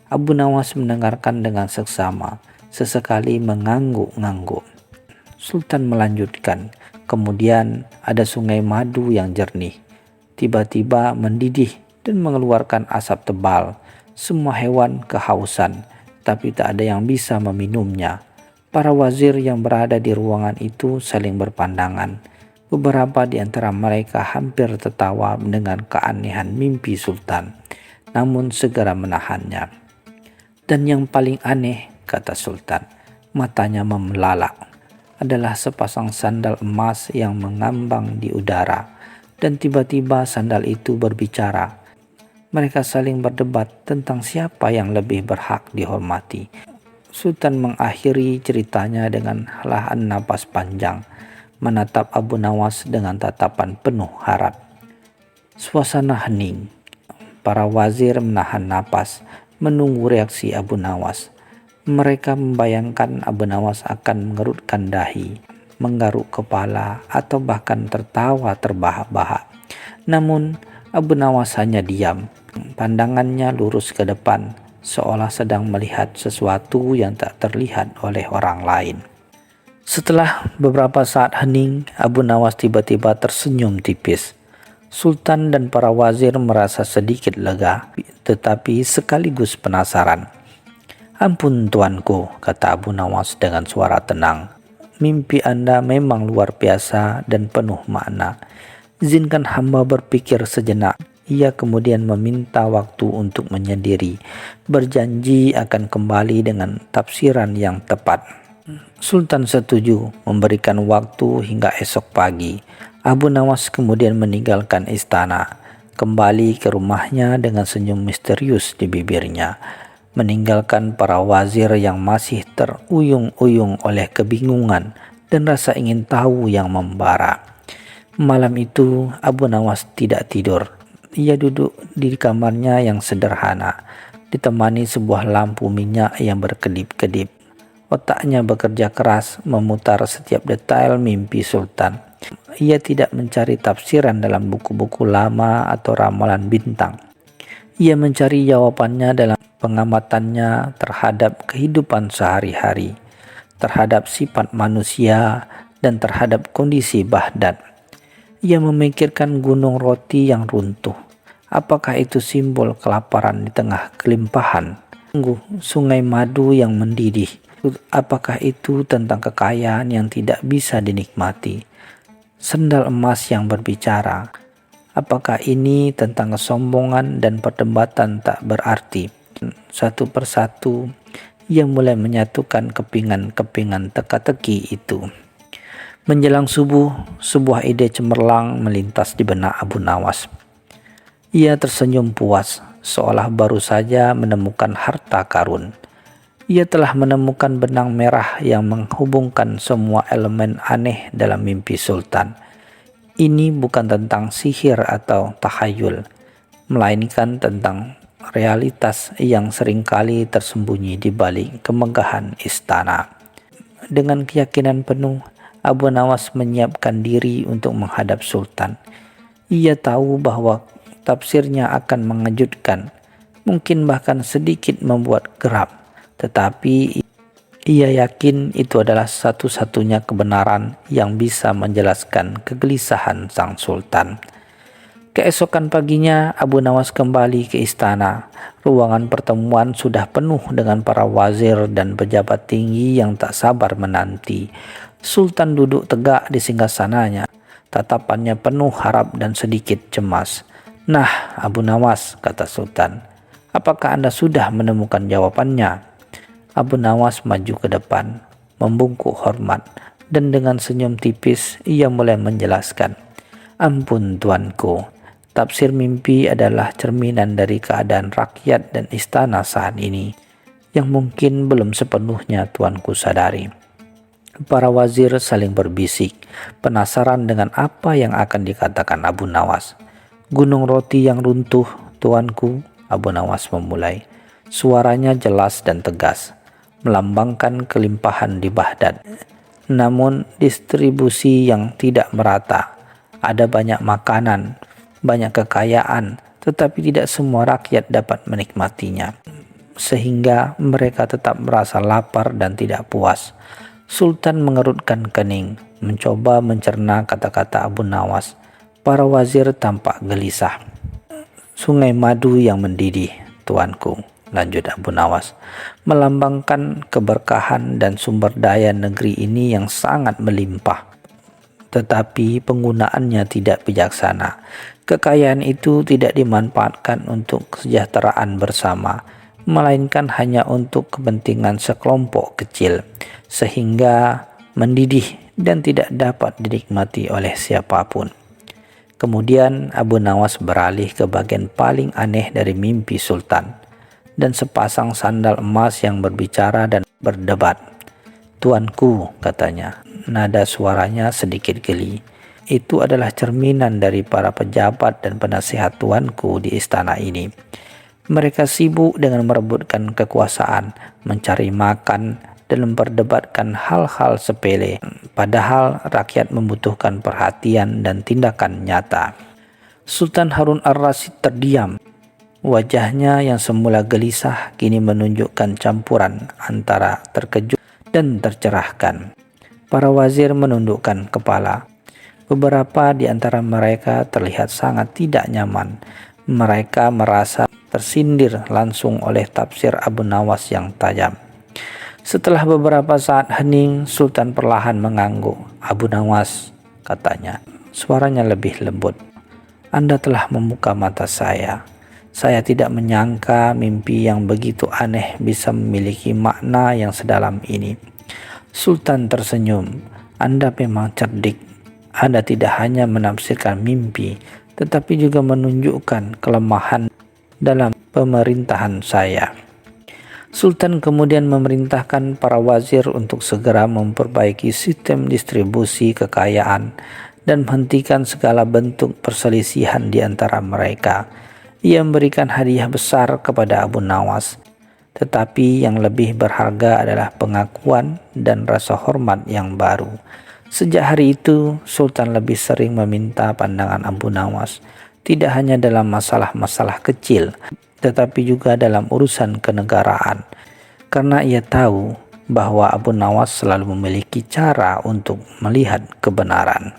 Abu Nawas mendengarkan dengan seksama, sesekali mengangguk-ngangguk. Sultan melanjutkan, kemudian ada sungai madu yang jernih, tiba-tiba mendidih dan mengeluarkan asap tebal. Semua hewan kehausan, tapi tak ada yang bisa meminumnya. Para wazir yang berada di ruangan itu saling berpandangan. Beberapa di antara mereka hampir tertawa mendengar keanehan mimpi Sultan, namun segera menahannya. Dan yang paling aneh, kata Sultan, matanya membelalak, adalah sepasang sandal emas yang mengambang di udara. Dan tiba-tiba sandal itu berbicara. Mereka saling berdebat tentang siapa yang lebih berhak dihormati, Sultan mengakhiri ceritanya dengan helahan napas panjang, menatap Abu Nawas dengan tatapan penuh harap. Suasana hening. Para wazir menahan napas, menunggu reaksi Abu Nawas. Mereka membayangkan Abu Nawas akan mengerutkan dahi, menggaruk kepala, atau bahkan tertawa terbahak-bahak. Namun, Abu Nawas hanya diam. Pandangannya lurus ke depan, seolah sedang melihat sesuatu yang tak terlihat oleh orang lain. Setelah beberapa saat hening, Abu Nawas tiba-tiba tersenyum tipis. Sultan dan para wazir merasa sedikit lega, tetapi sekaligus penasaran. "Ampun tuanku," kata Abu Nawas dengan suara tenang. "Mimpi Anda memang luar biasa dan penuh makna. Izinkan hamba berpikir sejenak." Ia kemudian meminta waktu untuk menyendiri, berjanji akan kembali dengan tafsiran yang tepat. Sultan setuju memberikan waktu hingga esok pagi. Abu Nawas kemudian meninggalkan istana, kembali ke rumahnya dengan senyum misterius di bibirnya, meninggalkan para wazir yang masih teruyung-uyung oleh kebingungan dan rasa ingin tahu yang membara. Malam itu Abu Nawas tidak tidur. Ia duduk di kamarnya yang sederhana, ditemani sebuah lampu minyak yang berkedip-kedip. Otaknya bekerja keras memutar setiap detail mimpi Sultan. Ia tidak mencari tafsiran dalam buku-buku lama atau ramalan bintang. Ia mencari jawabannya dalam pengamatannya terhadap kehidupan sehari-hari, terhadap sifat manusia, dan terhadap kondisi Baghdad. Ia memikirkan gunung roti yang runtuh. Apakah itu simbol kelaparan di tengah kelimpahan? Sungai madu yang mendidih. Apakah itu tentang kekayaan yang tidak bisa dinikmati? Sendal emas yang berbicara. Apakah ini tentang kesombongan dan perdebatan tak berarti? Satu persatu, ia mulai menyatukan kepingan-kepingan teka-teki itu. Menjelang subuh, sebuah ide cemerlang melintas di benak Abu Nawas. Ia tersenyum puas, seolah baru saja menemukan harta karun. Ia telah menemukan benang merah yang menghubungkan semua elemen aneh dalam mimpi Sultan. Ini bukan tentang sihir atau tahayul, melainkan tentang realitas yang seringkali tersembunyi di balik kemegahan istana. Dengan keyakinan penuh, Abu Nawas menyiapkan diri untuk menghadap Sultan. Ia tahu bahwa tafsirnya akan mengejutkan, mungkin bahkan sedikit membuat geram, tetapi ia yakin itu adalah satu-satunya kebenaran yang bisa menjelaskan kegelisahan sang Sultan. Keesokan paginya, Abu Nawas kembali ke istana. Ruangan pertemuan sudah penuh dengan para wazir dan pejabat tinggi yang tak sabar menanti. Sultan duduk tegak di singgasananya, tatapannya penuh harap dan sedikit cemas. "Nah, Abu Nawas," kata Sultan, "apakah Anda sudah menemukan jawabannya?" Abu Nawas maju ke depan, membungkuk hormat, dan dengan senyum tipis ia mulai menjelaskan. "Ampun tuanku, tafsir mimpi adalah cerminan dari keadaan rakyat dan istana saat ini, yang mungkin belum sepenuhnya tuanku sadari." Para wazir saling berbisik, penasaran dengan apa yang akan dikatakan Abu Nawas. "Gunung roti yang runtuh, tuanku," Abu Nawas memulai. Suaranya jelas dan tegas, melambangkan kelimpahan di Baghdad. Namun distribusi yang tidak merata. Ada banyak makanan, banyak kekayaan, tetapi tidak semua rakyat dapat menikmatinya, sehingga mereka tetap merasa lapar dan tidak puas. Sultan mengerutkan kening, mencoba mencerna kata-kata Abu Nawas. Para wazir tampak gelisah. "Sungai madu yang mendidih, tuanku," lanjut Abu Nawas, "melambangkan keberkahan dan sumber daya negeri ini yang sangat melimpah. Tetapi penggunaannya tidak bijaksana. Kekayaan itu tidak dimanfaatkan untuk kesejahteraan bersama, melainkan hanya untuk kepentingan sekelompok kecil, sehingga mendidih dan tidak dapat dinikmati oleh siapapun." Kemudian Abu Nawas beralih ke bagian paling aneh dari mimpi Sultan. dan sepasang sandal emas yang berbicara dan berdebat. "Tuanku," katanya, nada suaranya sedikit geli. "Itu adalah cerminan dari para pejabat dan penasihat tuanku di istana ini. Mereka sibuk dengan merebutkan kekuasaan, mencari makan, dan memperdebatkan hal-hal sepele, padahal rakyat membutuhkan perhatian dan tindakan nyata." Sultan Harun ar-Rasyid terdiam. Wajahnya yang semula gelisah kini menunjukkan campuran antara terkejut dan tercerahkan. Para wazir menundukkan kepala. Beberapa di antara mereka terlihat sangat tidak nyaman. Mereka merasa tersindir langsung oleh tafsir Abu Nawas yang tajam. Setelah beberapa saat hening, Sultan perlahan mengangguk. "Abu Nawas," katanya, suaranya lebih lembut, "Anda telah membuka mata saya. Saya tidak menyangka mimpi yang begitu aneh bisa memiliki makna yang sedalam ini." Sultan tersenyum. "Anda memang cerdik. Anda tidak hanya menafsirkan mimpi, tetapi juga menunjukkan kelemahan dalam pemerintahan saya." Sultan kemudian memerintahkan para wazir untuk segera memperbaiki sistem distribusi kekayaan dan menghentikan segala bentuk perselisihan di antara mereka. Ia memberikan hadiah besar kepada Abu Nawas, tetapi yang lebih berharga adalah pengakuan dan rasa hormat yang baru. Sejak hari itu, Sultan lebih sering meminta pandangan Abu Nawas, tidak hanya dalam masalah-masalah kecil, tetapi juga dalam urusan kenegaraan, karena ia tahu bahwa Abu Nawas selalu memiliki cara untuk melihat kebenaran.